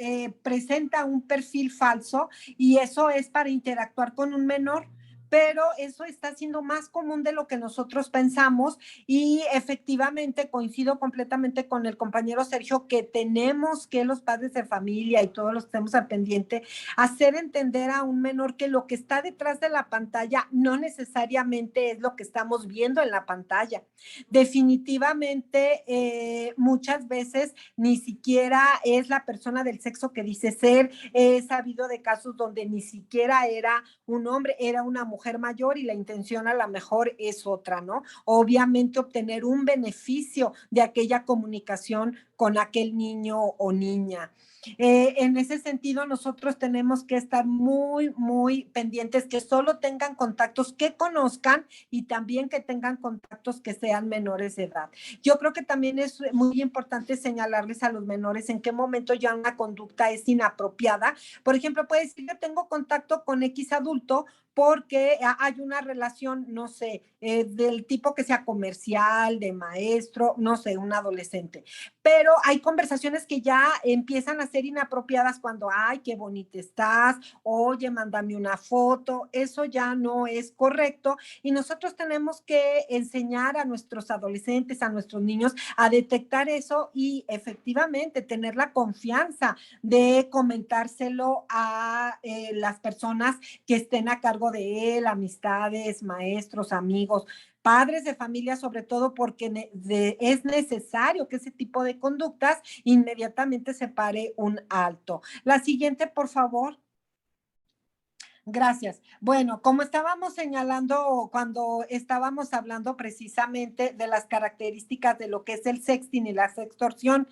presenta un perfil falso y eso es para interactuar con un menor, pero eso está siendo más común de lo que nosotros pensamos y efectivamente coincido completamente con el compañero Sergio que tenemos que los padres de familia y todos los que estemos al pendiente hacer entender a un menor que lo que está detrás de la pantalla no necesariamente es lo que estamos viendo en la pantalla. Definitivamente muchas veces ni siquiera es la persona del sexo que dice ser. He sabido de casos donde ni siquiera era un hombre, era una mujer mayor y la intención a lo mejor es otra, ¿no? Obviamente obtener un beneficio de aquella comunicación con aquel niño o niña. En ese sentido, nosotros tenemos que estar muy, muy pendientes que solo tengan contactos que conozcan y también que tengan contactos que sean menores de edad. Yo creo que también es muy importante señalarles a los menores en qué momento ya una conducta es inapropiada. Por ejemplo, puede decir, yo tengo contacto con X adulto porque hay una relación, no sé, del tipo que sea comercial, de maestro, no sé, un adolescente. Pero hay conversaciones que ya empiezan a ser inapropiadas cuando, ay, qué bonita estás, oye, mándame una foto, eso ya no es correcto y nosotros tenemos que enseñar a nuestros adolescentes, a nuestros niños a detectar eso y efectivamente tener la confianza de comentárselo a las personas que estén a cargo de él, amistades, maestros, amigos, padres de familia, sobre todo porque es necesario que ese tipo de conductas inmediatamente se pare un alto. La siguiente, por favor. Gracias. Bueno, como estábamos señalando cuando estábamos hablando precisamente de las características de lo que es el sexting y la sextorsión,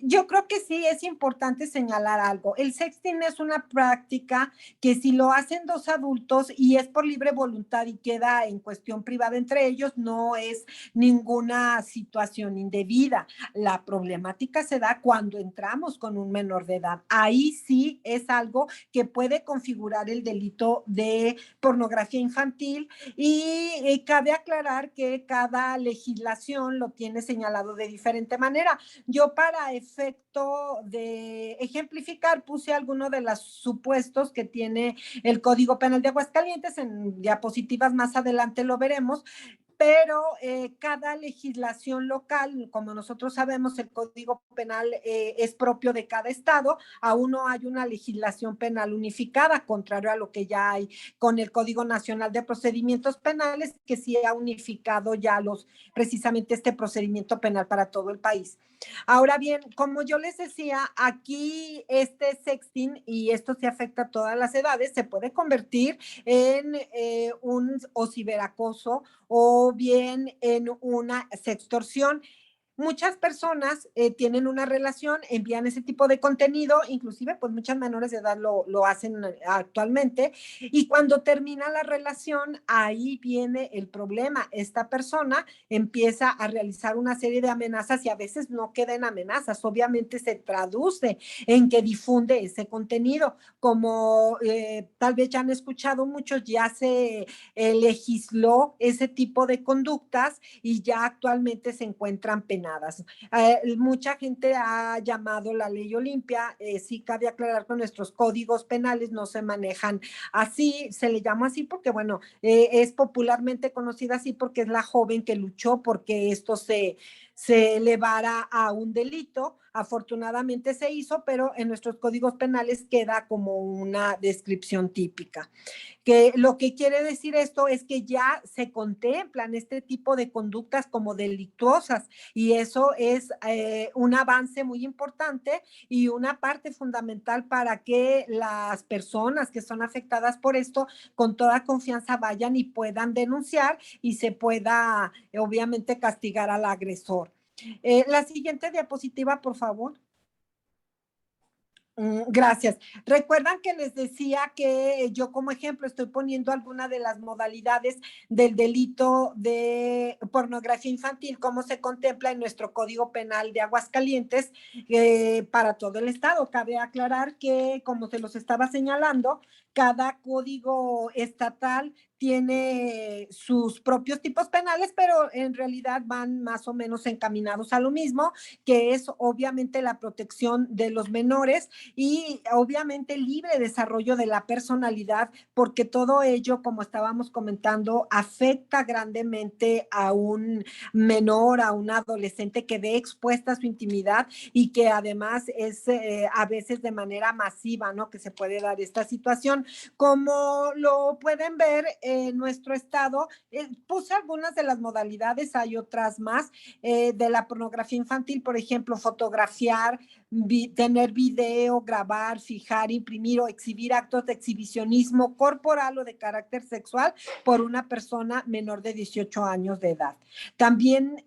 yo creo que sí es importante señalar algo. El sexting es una práctica que si lo hacen dos adultos y es por libre voluntad y queda en cuestión privada entre ellos, no es ninguna situación indebida. La problemática se da cuando entramos con un menor de edad. Ahí sí es algo que puede configurar el delito de pornografía infantil y cabe aclarar que cada legislación lo tiene señalado de diferente manera. Yo para efecto de ejemplificar puse algunos de los supuestos que tiene el Código Penal de Aguascalientes, en diapositivas más adelante lo veremos, pero cada legislación local, como nosotros sabemos, el Código Penal es propio de cada estado, aún no hay una legislación penal unificada, contrario a lo que ya hay con el Código Nacional de Procedimientos Penales, que sí ha unificado ya precisamente este procedimiento penal para todo el país. Ahora bien, como yo les decía, aquí este sexting, y esto se afecta a todas las edades, se puede convertir en un ciberacoso o bien en una sextorsión. Muchas personas tienen una relación, envían ese tipo de contenido, inclusive pues muchas menores de edad lo hacen actualmente y cuando termina la relación ahí viene el problema. Esta persona empieza a realizar una serie de amenazas y a veces no queda en amenazas, obviamente se traduce en que difunde ese contenido. Como tal vez ya han escuchado muchos, ya se legisló ese tipo de conductas y ya actualmente se encuentran penales. Mucha gente ha llamado la ley Olimpia, sí cabe aclarar que nuestros códigos penales no se manejan así, se le llama así porque bueno, es popularmente conocida así porque es la joven que luchó porque esto se se elevara a un delito. Afortunadamente se hizo, pero en nuestros códigos penales queda como una descripción típica. Que lo que quiere decir esto es que ya se contemplan este tipo de conductas como delictuosas, y eso es un avance muy importante y una parte fundamental para que las personas que son afectadas por esto con toda confianza vayan y puedan denunciar y se pueda obviamente castigar al agresor. La siguiente diapositiva, por favor. Gracias. Recuerdan que les decía que yo como ejemplo estoy poniendo alguna de las modalidades del delito de pornografía infantil, como se contempla en nuestro Código Penal de Aguascalientes para todo el estado. Cabe aclarar que, como se los estaba señalando, cada código estatal tiene sus propios tipos penales, pero en realidad van más o menos encaminados a lo mismo, que es obviamente la protección de los menores y obviamente libre desarrollo de la personalidad, porque todo ello, como estábamos comentando, afecta grandemente a un menor, a un adolescente que ve expuesta su intimidad y que además es a veces de manera masiva, ¿no? Que se puede dar esta situación. Como lo pueden ver en nuestro estado, puse algunas de las modalidades, hay otras más, de la pornografía infantil, por ejemplo, fotografiar, tener video, grabar, fijar, imprimir o exhibir actos de exhibicionismo corporal o de carácter sexual por una persona menor de 18 años de edad. También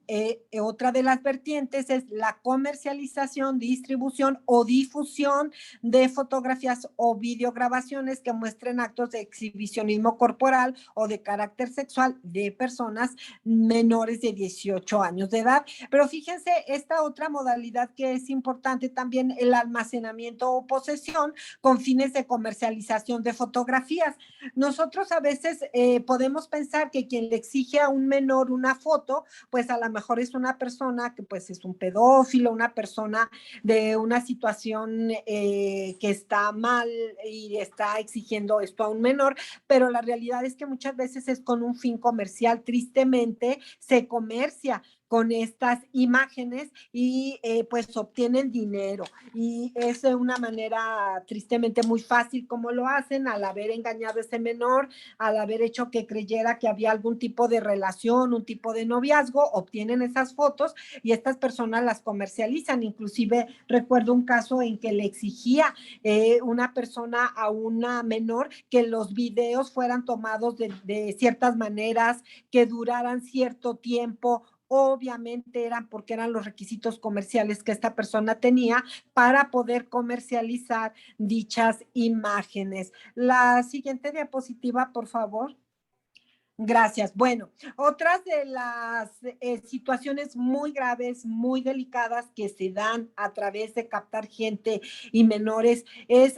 otra de las vertientes es la comercialización, distribución o difusión de fotografías o videograbaciones que muestren actos de exhibicionismo corporal o de carácter sexual de personas menores de 18 años de edad. Pero fíjense, esta otra modalidad que es importante también, el almacenamiento o posesión con fines de comercialización de fotografías. Nosotros a veces podemos pensar que quien le exige a un menor una foto, pues a lo mejor es una persona que pues es un pedófilo, una persona de una situación que está mal y está exigiendo esto a un menor, pero la realidad es que muchas veces es con un fin comercial. Tristemente se comercia con estas imágenes y pues obtienen dinero, y es de una manera tristemente muy fácil como lo hacen, al haber engañado a ese menor, al haber hecho que creyera que había algún tipo de relación, un tipo de noviazgo, obtienen esas fotos y estas personas las comercializan. Inclusive recuerdo un caso en que le exigía una persona a una menor que los videos fueran tomados de ciertas maneras, que duraran cierto tiempo. Obviamente eran porque eran los requisitos comerciales que esta persona tenía para poder comercializar dichas imágenes. La siguiente diapositiva, por favor. Gracias. Bueno, otras de las situaciones muy graves, muy delicadas que se dan a través de captar gente y menores es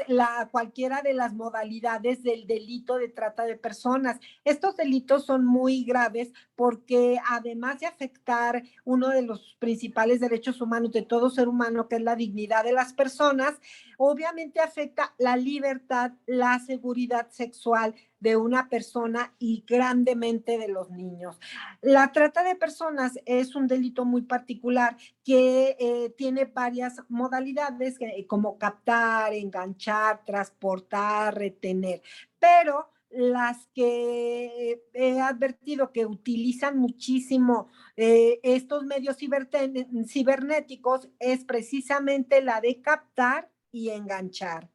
cualquiera de las modalidades del delito de trata de personas. Estos delitos son muy graves porque además de afectar uno de los principales derechos humanos de todo ser humano, que es la dignidad de las personas, obviamente afecta la libertad, la seguridad sexual de una persona y grandemente de los niños. La trata de personas es un delito muy particular que tiene varias modalidades como captar, enganchar, transportar, retener, pero las que he advertido que utilizan muchísimo estos medios cibernéticos es precisamente la de captar y enganchar.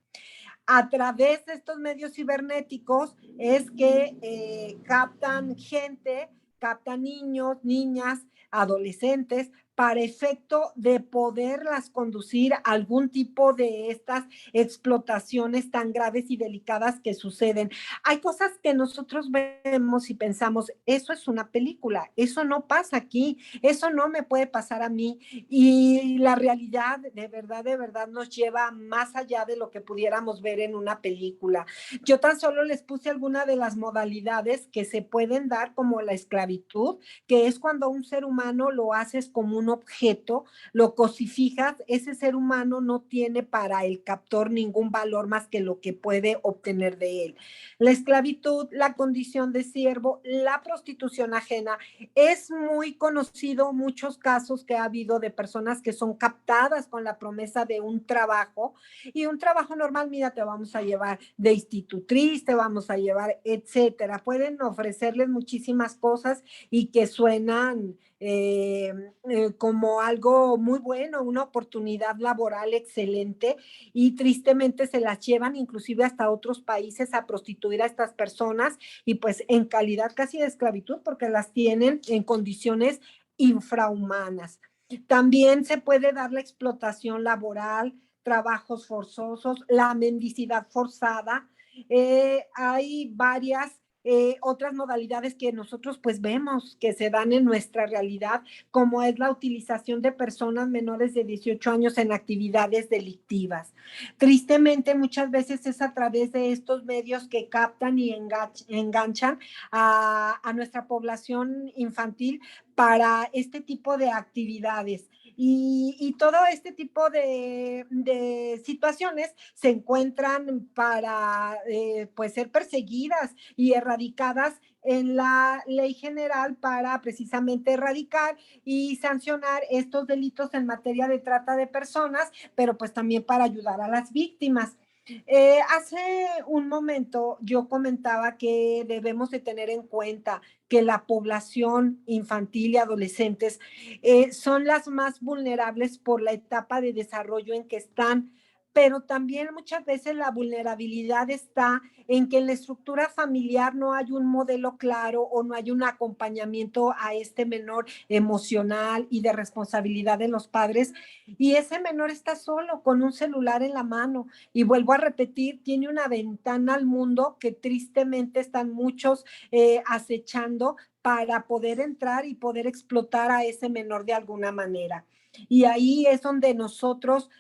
A través de estos medios cibernéticos es que captan gente, captan niños, niñas, adolescentes, para efecto de poderlas conducir a algún tipo de estas explotaciones tan graves y delicadas que suceden. Hay cosas que nosotros vemos y pensamos, eso es una película, eso no pasa aquí, eso no me puede pasar a mí, y la realidad de verdad nos lleva más allá de lo que pudiéramos ver en una película. Yo tan solo les puse alguna de las modalidades que se pueden dar, como la esclavitud, que es cuando un ser humano lo haces como un objeto, lo cosificas, ese ser humano no tiene para el captor ningún valor más que lo que puede obtener de él. La esclavitud, la condición de siervo, la prostitución ajena, es muy conocido muchos casos que ha habido de personas que son captadas con la promesa de un trabajo, y un trabajo normal, mira, te vamos a llevar de institutriz, te vamos a llevar, etcétera. Pueden ofrecerles muchísimas cosas y que suenan como algo muy bueno, una oportunidad laboral excelente, y tristemente se las llevan inclusive hasta otros países a prostituir a estas personas, y pues en calidad casi de esclavitud, porque las tienen en condiciones infrahumanas. También se puede dar la explotación laboral, trabajos forzosos, la mendicidad forzada. Hay varias otras modalidades que nosotros pues vemos que se dan en nuestra realidad, como es la utilización de personas menores de 18 años en actividades delictivas. Tristemente, muchas veces es a través de estos medios que captan y enganchan a nuestra población infantil para este tipo de actividades. Y todo este tipo de situaciones se encuentran para pues ser perseguidas y erradicadas en la ley general para precisamente erradicar y sancionar estos delitos en materia de trata de personas, pero pues también para ayudar a las víctimas. Hace un momento yo comentaba que debemos de tener en cuenta que la población infantil y adolescentes son las más vulnerables por la etapa de desarrollo en que están, pero también muchas veces la vulnerabilidad está en que en la estructura familiar no hay un modelo claro o no hay un acompañamiento a este menor emocional y de responsabilidad de los padres, y ese menor está solo con un celular en la mano, y vuelvo a repetir, tiene una ventana al mundo que tristemente están muchos acechando para poder entrar y poder explotar a ese menor de alguna manera. Y ahí es donde nosotros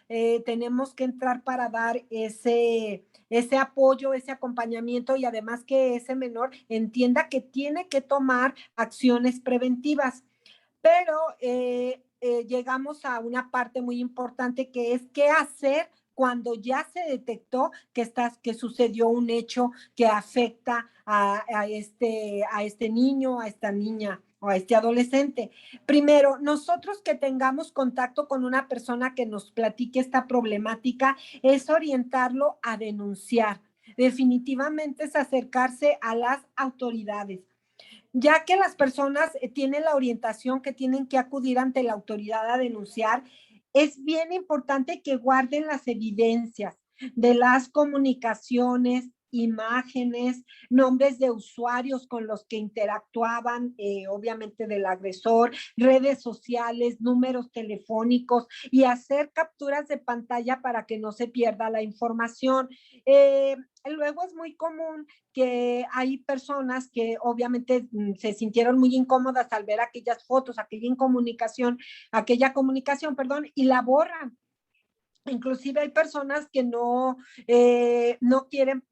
tenemos que entrar para dar ese apoyo, ese acompañamiento, y además que ese menor entienda que tiene que tomar acciones preventivas. Pero llegamos a una parte muy importante, que es qué hacer cuando ya se detectó que sucedió un hecho que afecta a este niño, a esta niña o a este adolescente. Primero, nosotros que tengamos contacto con una persona que nos platique esta problemática, es orientarlo a denunciar. Definitivamente es acercarse a las autoridades, ya que las personas tienen la orientación que tienen que acudir ante la autoridad a denunciar. Es bien importante que guarden las evidencias de las comunicaciones, imágenes, nombres de usuarios con los que interactuaban, obviamente del agresor, redes sociales, números telefónicos, y hacer capturas de pantalla para que no se pierda la información. Luego es muy común que hay personas que obviamente se sintieron muy incómodas al ver aquellas fotos, aquella comunicación, perdón, y la borran. Inclusive hay personas que no quieren,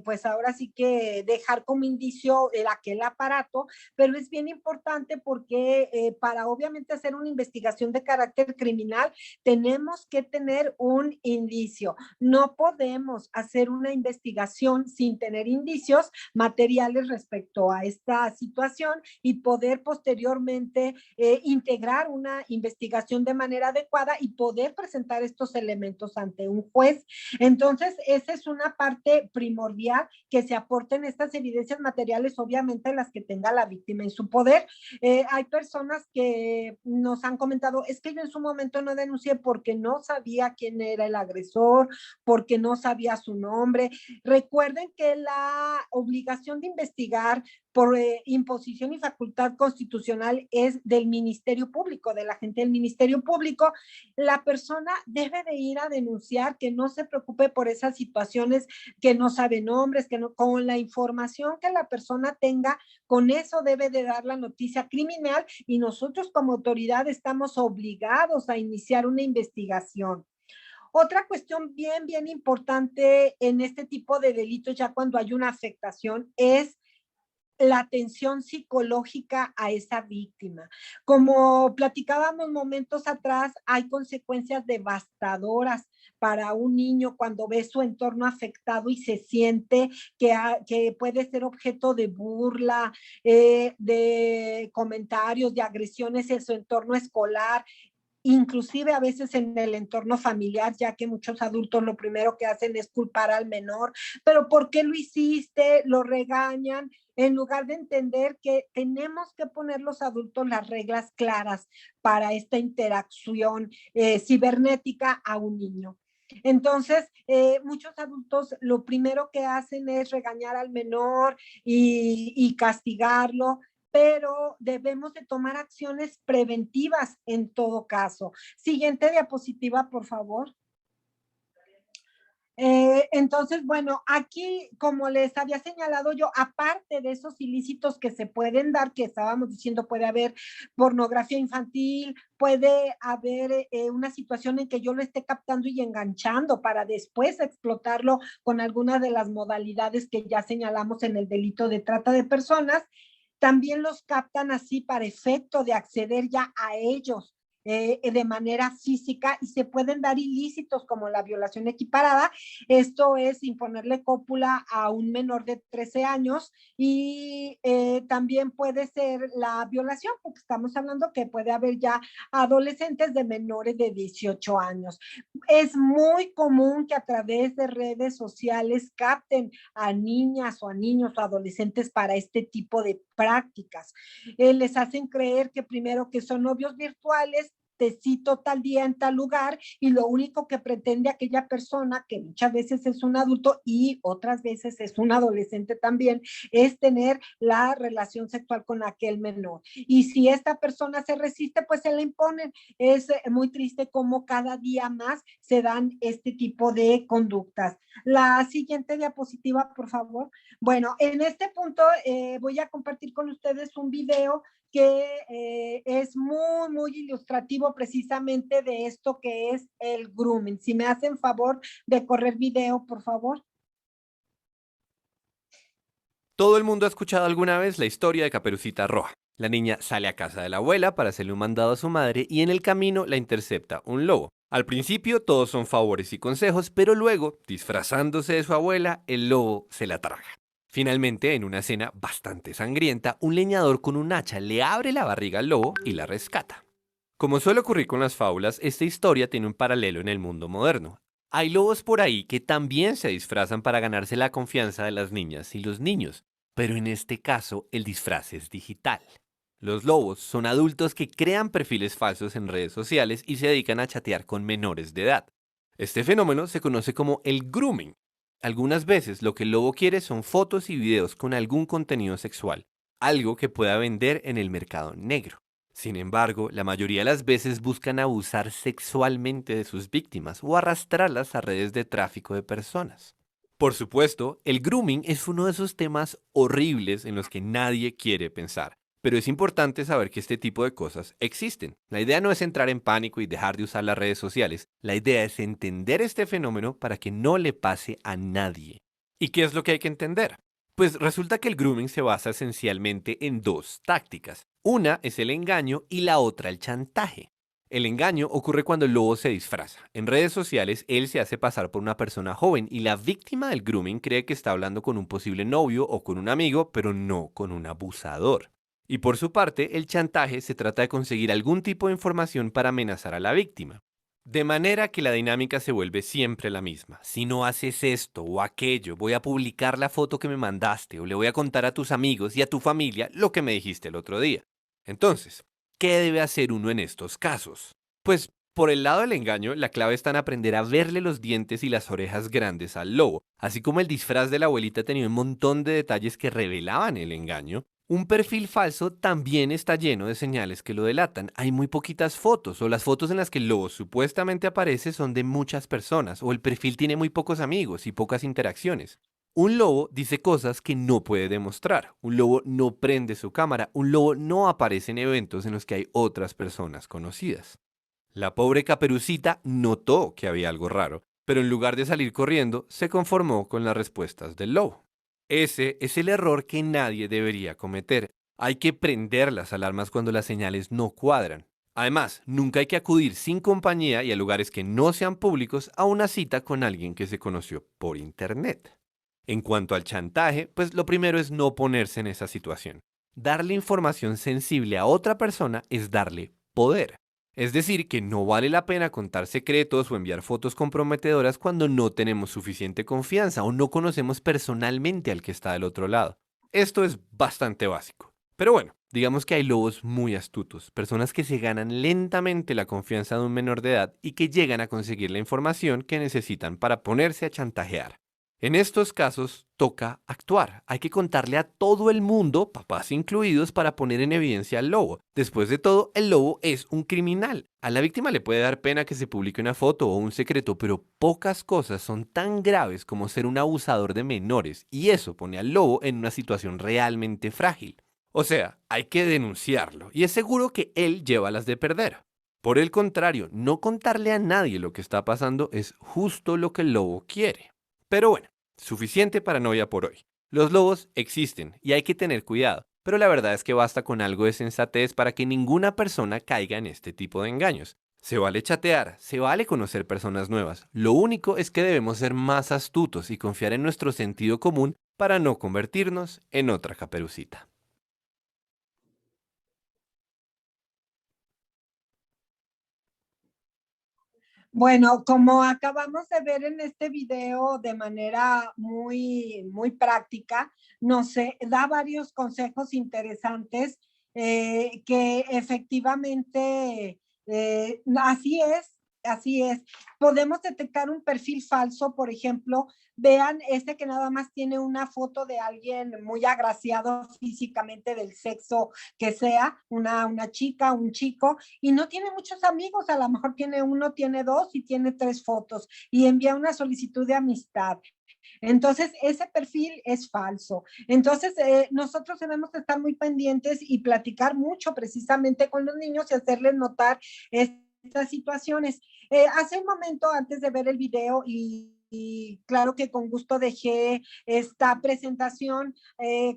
pues ahora sí que dejar como indicio aquel aparato, pero es bien importante porque para obviamente hacer una investigación de carácter criminal tenemos que tener un indicio. No podemos hacer una investigación sin tener indicios materiales respecto a esta situación y poder posteriormente integrar una investigación de manera adecuada y poder presentar estos elementos ante un juez. Entonces, esa es una parte primordial, que se aporten estas evidencias materiales, obviamente las que tenga la víctima en su poder. Hay personas que nos han comentado, es que yo en su momento no denuncié porque no sabía quién era el agresor, porque no sabía su nombre. Recuerden que la obligación de investigar por imposición y facultad constitucional es del Ministerio Público, de la gente del Ministerio Público. La persona debe de ir a denunciar, que no se preocupe por esas situaciones, que no sabe nombres, que no, con la información que la persona tenga, con eso debe de dar la noticia criminal, y nosotros como autoridad estamos obligados a iniciar una investigación. Otra cuestión bien importante en este tipo de delitos, ya cuando hay una afectación, es la atención psicológica a esa víctima. Como platicábamos momentos atrás, hay consecuencias devastadoras para un niño cuando ve su entorno afectado y se siente que puede ser objeto de burla, de comentarios, de agresiones en su entorno escolar, inclusive a veces en el entorno familiar, ya que muchos adultos lo primero que hacen es culpar al menor, pero ¿por qué lo hiciste? Lo regañan, en lugar de entender que tenemos que poner los adultos las reglas claras para esta interacción cibernética a un niño. Entonces, muchos adultos lo primero que hacen es regañar al menor y castigarlo, pero debemos de tomar acciones preventivas en todo caso. Siguiente diapositiva, por favor. Entonces, bueno, aquí, como les había señalado yo, aparte de esos ilícitos que se pueden dar, que estábamos diciendo, puede haber pornografía infantil, puede haber una situación en que yo lo esté captando y enganchando para después explotarlo con alguna de las modalidades que ya señalamos en el delito de trata de personas. También los captan así para efecto de acceder ya a ellos de manera física, y se pueden dar ilícitos como la violación equiparada. Esto es imponerle cópula a un menor de 13 años y también puede ser la violación, porque estamos hablando que puede haber ya adolescentes de menores de 18 años. Es muy común que a través de redes sociales capten a niñas o a niños o adolescentes para este tipo de prácticas. Les hacen creer que primero que son novios virtuales, te cito tal día en tal lugar, y lo único que pretende aquella persona, que muchas veces es un adulto y otras veces es un adolescente también, es tener la relación sexual con aquel menor. Y si esta persona se resiste, pues se la imponen. Es muy triste cómo cada día más se dan este tipo de conductas. La siguiente diapositiva, por favor. Bueno, en este punto voy a compartir con ustedes un video que es muy, muy ilustrativo precisamente de esto que es el grooming. Si me hacen favor de correr video, por favor. Todo el mundo ha escuchado alguna vez la historia de Caperucita Roja. La niña sale a casa de la abuela para hacerle un mandado a su madre y en el camino la intercepta un lobo. Al principio todos son favores y consejos, pero luego, disfrazándose de su abuela, el lobo se la traga. Finalmente, en una escena bastante sangrienta, un leñador con un hacha le abre la barriga al lobo y la rescata. Como suele ocurrir con las fábulas, esta historia tiene un paralelo en el mundo moderno. Hay lobos por ahí que también se disfrazan para ganarse la confianza de las niñas y los niños, pero en este caso el disfraz es digital. Los lobos son adultos que crean perfiles falsos en redes sociales y se dedican a chatear con menores de edad. Este fenómeno se conoce como el grooming. Algunas veces lo que el lobo quiere son fotos y videos con algún contenido sexual, algo que pueda vender en el mercado negro. Sin embargo, la mayoría de las veces buscan abusar sexualmente de sus víctimas o arrastrarlas a redes de tráfico de personas. Por supuesto, el grooming es uno de esos temas horribles en los que nadie quiere pensar, pero es importante saber que este tipo de cosas existen. La idea no es entrar en pánico y dejar de usar las redes sociales, la idea es entender este fenómeno para que no le pase a nadie. ¿Y qué es lo que hay que entender? Pues resulta que el grooming se basa esencialmente en dos tácticas. Una es el engaño y la otra el chantaje. El engaño ocurre cuando el lobo se disfraza. En redes sociales, él se hace pasar por una persona joven y la víctima del grooming cree que está hablando con un posible novio o con un amigo, pero no con un abusador. Y por su parte, el chantaje se trata de conseguir algún tipo de información para amenazar a la víctima. De manera que la dinámica se vuelve siempre la misma. Si no haces esto o aquello, voy a publicar la foto que me mandaste o le voy a contar a tus amigos y a tu familia lo que me dijiste el otro día. Entonces, ¿qué debe hacer uno en estos casos? Pues, por el lado del engaño, la clave está en aprender a verle los dientes y las orejas grandes al lobo. Así como el disfraz de la abuelita tenía un montón de detalles que revelaban el engaño, un perfil falso también está lleno de señales que lo delatan. Hay muy poquitas fotos, o las fotos en las que el lobo supuestamente aparece son de muchas personas, o el perfil tiene muy pocos amigos y pocas interacciones. Un lobo dice cosas que no puede demostrar. Un lobo no prende su cámara. Un lobo no aparece en eventos en los que hay otras personas conocidas. La pobre Caperucita notó que había algo raro, pero en lugar de salir corriendo, se conformó con las respuestas del lobo. Ese es el error que nadie debería cometer. Hay que prender las alarmas cuando las señales no cuadran. Además, nunca hay que acudir sin compañía y a lugares que no sean públicos a una cita con alguien que se conoció por internet. En cuanto al chantaje, pues lo primero es no ponerse en esa situación. Darle información sensible a otra persona es darle poder. Es decir, que no vale la pena contar secretos o enviar fotos comprometedoras cuando no tenemos suficiente confianza o no conocemos personalmente al que está del otro lado. Esto es bastante básico. Pero bueno, digamos que hay lobos muy astutos, personas que se ganan lentamente la confianza de un menor de edad y que llegan a conseguir la información que necesitan para ponerse a chantajear. En estos casos toca actuar. Hay que contarle a todo el mundo, papás incluidos, para poner en evidencia al lobo. Después de todo, el lobo es un criminal. A la víctima le puede dar pena que se publique una foto o un secreto, pero pocas cosas son tan graves como ser un abusador de menores, y eso pone al lobo en una situación realmente frágil. O sea, hay que denunciarlo, y es seguro que él lleva las de perder. Por el contrario, no contarle a nadie lo que está pasando es justo lo que el lobo quiere. Pero bueno, suficiente paranoia por hoy. Los lobos existen y hay que tener cuidado, pero la verdad es que basta con algo de sensatez para que ninguna persona caiga en este tipo de engaños. Se vale chatear, se vale conocer personas nuevas. Lo único es que debemos ser más astutos y confiar en nuestro sentido común para no convertirnos en otra Caperucita. Bueno, como acabamos de ver en este video de manera muy práctica, nos da varios consejos interesantes que efectivamente así es. Podemos detectar un perfil falso, por ejemplo, vean este que nada más tiene una foto de alguien muy agraciado físicamente del sexo que sea, una chica, un chico, y no tiene muchos amigos, a lo mejor tiene uno, tiene dos y tiene 3 fotos y envía una solicitud de amistad. Entonces, ese perfil es falso. Entonces, nosotros debemos estar muy pendientes y platicar mucho precisamente con los niños y hacerles notar estas situaciones. Hace un momento, antes de ver el video, y claro que con gusto dejé esta presentación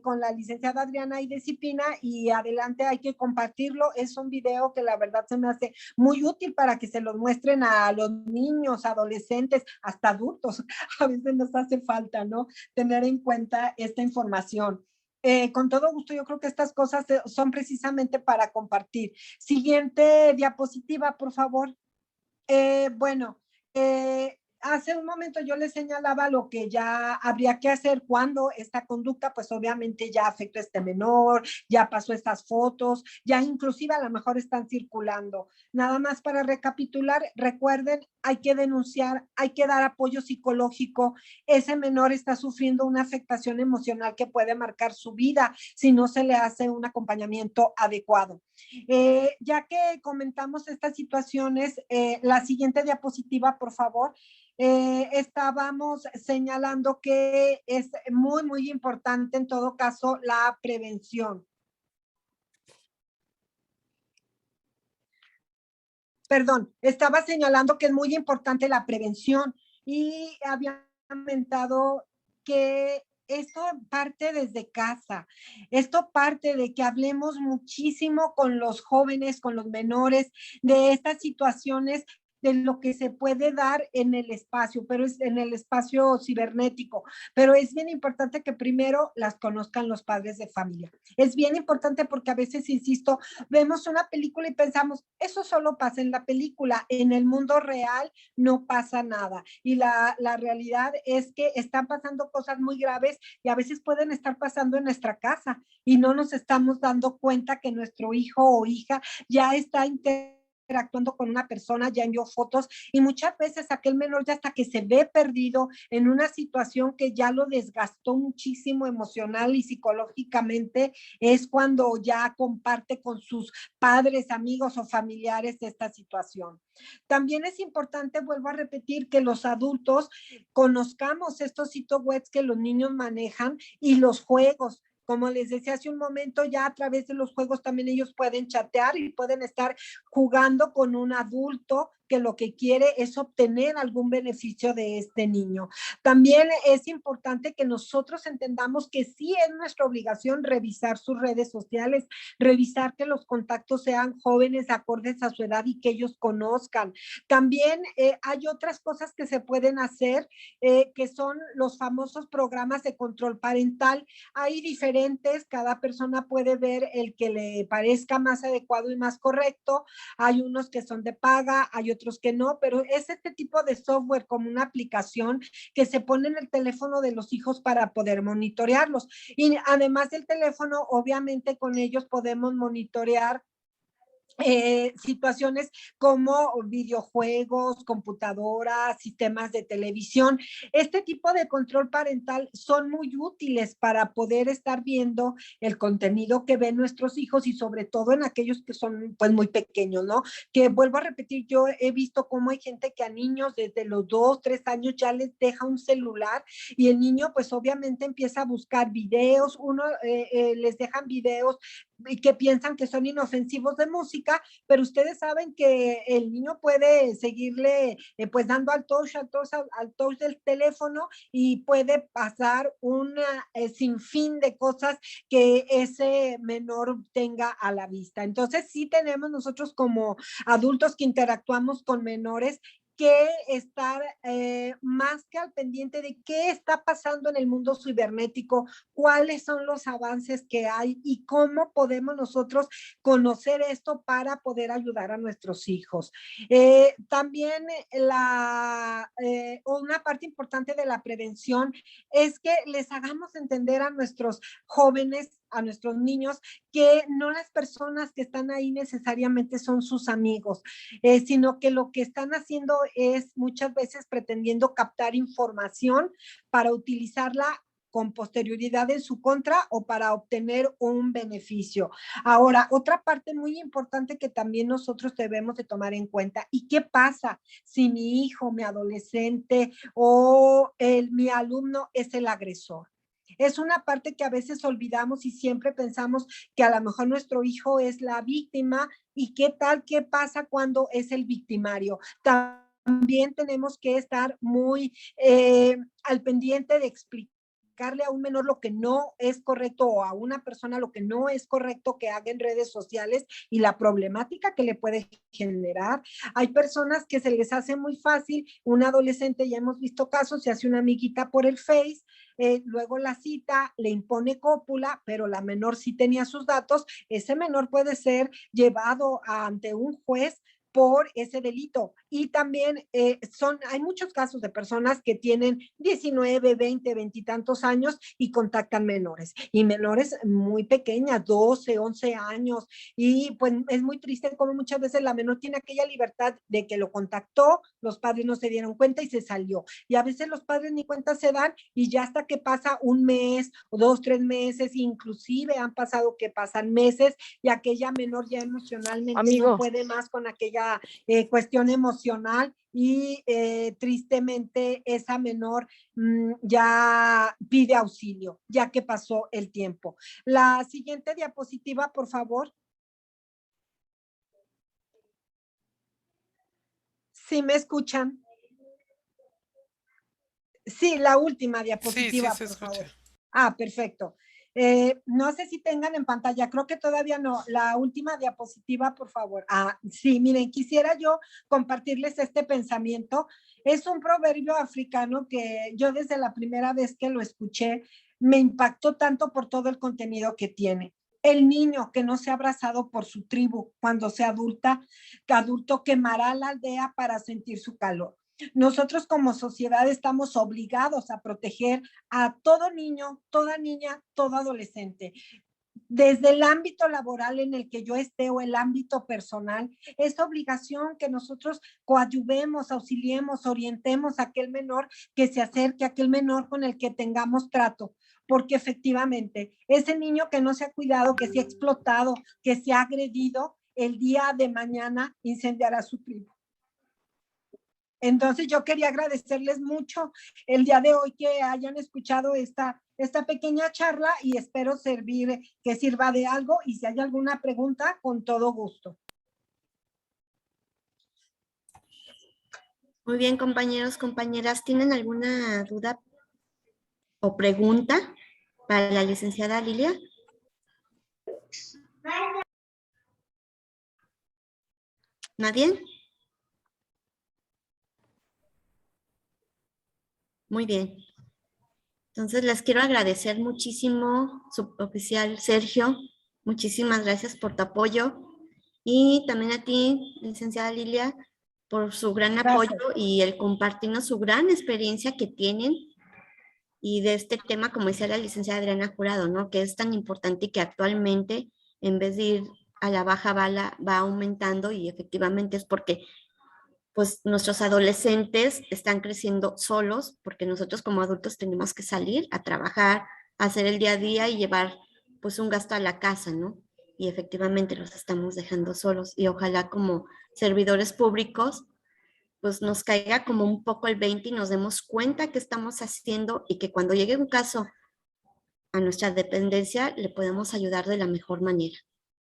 con la licenciada Adriana Idesipina, y adelante hay que compartirlo. Es un video que la verdad se me hace muy útil para que se los muestren a los niños, adolescentes, hasta adultos. A veces nos hace falta, ¿no? Tener en cuenta esta información. Con todo gusto, yo creo que estas cosas son precisamente para compartir. Siguiente diapositiva, por favor. Bueno, hace un momento yo les señalaba lo que ya habría que hacer cuando esta conducta, pues obviamente ya afectó a este menor, ya pasó estas fotos, ya inclusive a lo mejor están circulando. Nada más para recapitular, recuerden, hay que denunciar, hay que dar apoyo psicológico. Ese menor está sufriendo una afectación emocional que puede marcar su vida si no se le hace un acompañamiento adecuado. Ya que comentamos estas situaciones, la siguiente diapositiva, por favor. Estábamos señalando que es muy importante en todo caso la prevención. Perdón, estaba señalando que es muy importante la prevención y había comentado que esto parte desde casa, esto parte de que hablemos muchísimo con los jóvenes, con los menores, de estas situaciones, de lo que se puede dar en el espacio, pero es en el espacio cibernético, pero es bien importante que primero las conozcan los padres de familia. Es bien importante porque a veces, insisto, vemos una película y pensamos, eso solo pasa en la película, en el mundo real no pasa nada. Y la realidad es que están pasando cosas muy graves y a veces pueden estar pasando en nuestra casa y no nos estamos dando cuenta que nuestro hijo o hija ya está interactuando con una persona, ya envió fotos, y muchas veces aquel menor ya hasta que se ve perdido en una situación que ya lo desgastó muchísimo emocional y psicológicamente, es cuando ya comparte con sus padres, amigos o familiares esta situación. También es importante, vuelvo a repetir, que los adultos conozcamos estos sitios web que los niños manejan y los juegos. Como les decía hace un momento, ya a través de los juegos también ellos pueden chatear y pueden estar jugando con un adulto que lo que quiere es obtener algún beneficio de este niño. También es importante que nosotros entendamos que sí es nuestra obligación revisar sus redes sociales, revisar que los contactos sean jóvenes acordes a su edad y que ellos conozcan. También hay otras cosas que se pueden hacer, que son los famosos programas de control parental. Hay diferentes, cada persona puede ver el que le parezca más adecuado y más correcto. Hay unos que son de paga, hay otros que no, pero es este tipo de software como una aplicación que se pone en el teléfono de los hijos para poder monitorearlos. Y además del teléfono, obviamente con ellos podemos monitorear situaciones como videojuegos, computadoras, sistemas de televisión. Este tipo de control parental son muy útiles para poder estar viendo el contenido que ven nuestros hijos y sobre todo en aquellos que son pues muy pequeños, ¿no? Que vuelvo a repetir, yo he visto cómo hay gente que a niños desde los 2, 3 años ya les deja un celular y el niño pues obviamente empieza a buscar videos, les dejan videos y que piensan que son inofensivos de música, pero ustedes saben que el niño puede seguirle pues dando al touch del teléfono y puede pasar un sinfín de cosas que ese menor tenga a la vista. Entonces sí tenemos nosotros como adultos que interactuamos con menores que estar más que al pendiente de qué está pasando en el mundo cibernético, cuáles son los avances que hay y cómo podemos nosotros conocer esto para poder ayudar a nuestros hijos. También una parte importante de la prevención es que les hagamos entender a nuestros jóvenes, a nuestros niños, que no las personas que están ahí necesariamente son sus amigos, sino que lo que están haciendo es muchas veces pretendiendo captar información para utilizarla con posterioridad en su contra o para obtener un beneficio. Ahora, otra parte muy importante que también nosotros debemos de tomar en cuenta, ¿y qué pasa si mi hijo, mi adolescente o mi alumno es el agresor? Es una parte que a veces olvidamos y siempre pensamos que a lo mejor nuestro hijo es la víctima y qué pasa cuando es el victimario. También tenemos que estar muy al pendiente de explicarle a un menor lo que no es correcto o a una persona lo que no es correcto que haga en redes sociales y la problemática que le puede generar. Hay personas que se les hace muy fácil, un adolescente, ya hemos visto casos, se hace una amiguita por el Face, luego la cita, le impone cópula, pero la menor sí tenía sus datos, ese menor puede ser llevado ante un juez por ese delito. Y también hay muchos casos de personas que tienen 19, 20, 20 y tantos años y contactan menores. Y menores muy pequeñas, 12, 11 años. Y pues es muy triste como muchas veces la menor tiene aquella libertad de que lo contactó, los padres no se dieron cuenta y se salió. Y a veces los padres ni cuenta se dan y ya hasta que pasa un mes o 2, 3 meses, inclusive han pasado que pasan meses y aquella menor ya emocionalmente no puede más con aquella cuestión emocional y tristemente esa menor ya pide auxilio, ya que pasó el tiempo. La siguiente diapositiva, por favor. ¿Sí me escuchan? Sí, la última diapositiva, sí, por favor. escucha. Ah, perfecto. No sé si tengan en pantalla, creo que todavía no. La última diapositiva, por favor. Ah, sí, miren, quisiera yo compartirles este pensamiento. Es un proverbio africano que yo desde la primera vez que lo escuché me impactó tanto por todo el contenido que tiene. El niño que no sea abrazado por su tribu cuando sea adulto quemará la aldea para sentir su calor. Nosotros como sociedad estamos obligados a proteger a todo niño, toda niña, todo adolescente. Desde el ámbito laboral en el que yo esté o el ámbito personal, es obligación que nosotros coadyuvemos, auxiliemos, orientemos a aquel menor que se acerque, a aquel menor con el que tengamos trato, porque efectivamente ese niño que no se ha cuidado, que se ha explotado, que se ha agredido, el día de mañana incendiará su tribu. Entonces yo quería agradecerles mucho el día de hoy que hayan escuchado esta pequeña charla y espero que sirva de algo y si hay alguna pregunta, con todo gusto. Muy bien, compañeros, compañeras, ¿tienen alguna duda o pregunta para la licenciada Lilia? ¿Nadie? Muy bien. Entonces les quiero agradecer muchísimo, suboficial Sergio. Muchísimas gracias por tu apoyo. Y también a ti, licenciada Lilia, por su gran apoyo y el compartirnos su gran experiencia que tienen y de este tema, como decía la licenciada Adriana Jurado, ¿no? Que es tan importante y que actualmente, en vez de ir a la baja bala, va aumentando y efectivamente es porque pues nuestros adolescentes están creciendo solos porque nosotros como adultos tenemos que salir a trabajar, a hacer el día a día y llevar pues un gasto a la casa, ¿no? Y efectivamente los estamos dejando solos y ojalá como servidores públicos pues nos caiga como un poco el 20 y nos demos cuenta que estamos haciendo y que cuando llegue un caso a nuestra dependencia le podemos ayudar de la mejor manera,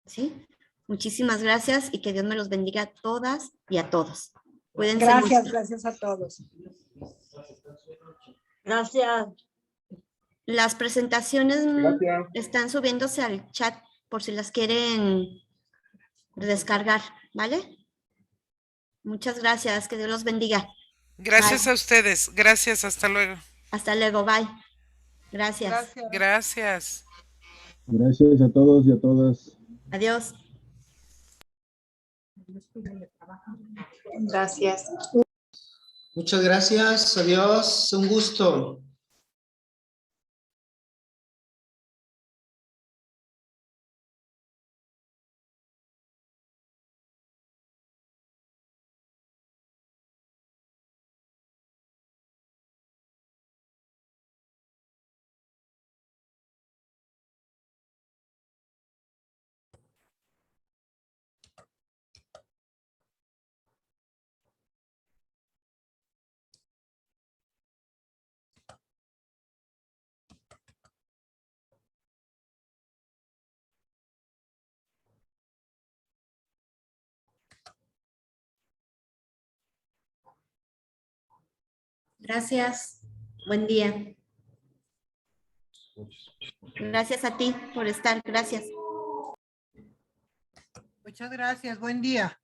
¿sí? Muchísimas gracias y que Dios me los bendiga a todas y a todos. Cuídense Gracias, mucho. gracias a todos. Gracias. Las presentaciones están subiéndose al chat por si las quieren descargar, ¿vale? Muchas gracias, que Dios los bendiga. Gracias Bye. a ustedes. Gracias, hasta luego. Hasta luego, bye. Gracias. Gracias. Gracias a todos y a todas. Adiós. Gracias. Muchas gracias. Adiós. Un gusto. Gracias. Buen día. Gracias a ti por estar. Gracias. Muchas gracias. Buen día.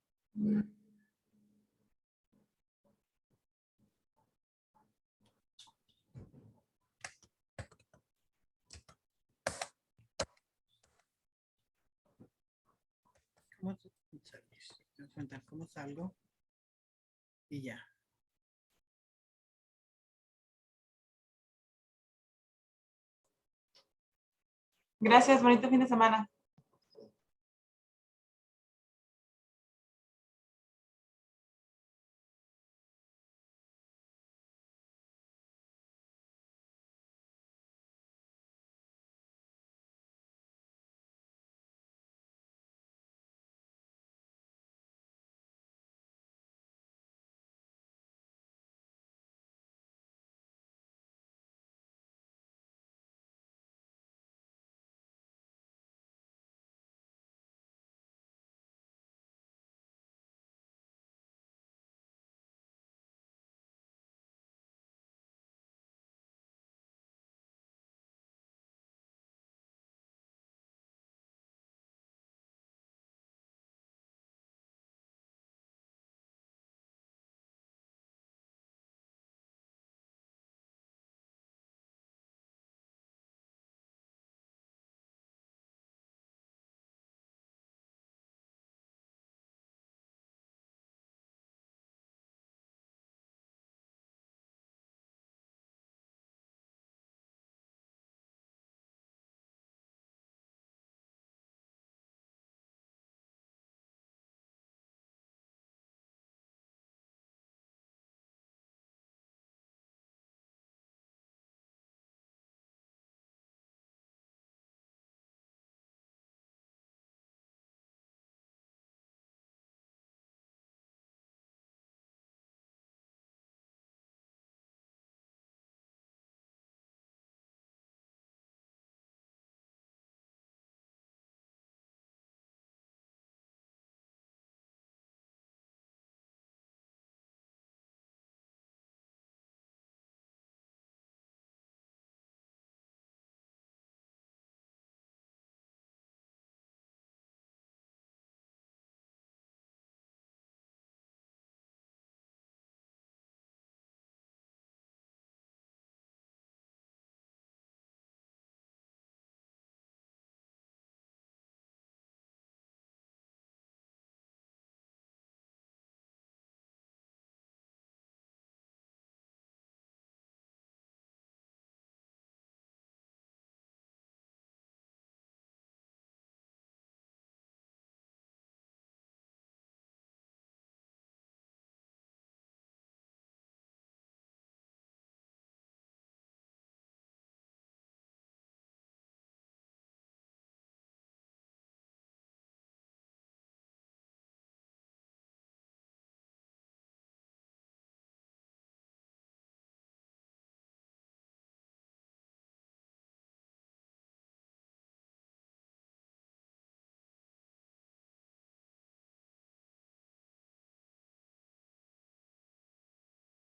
¿Cómo salgo? Y ya. Gracias, bonito fin de semana.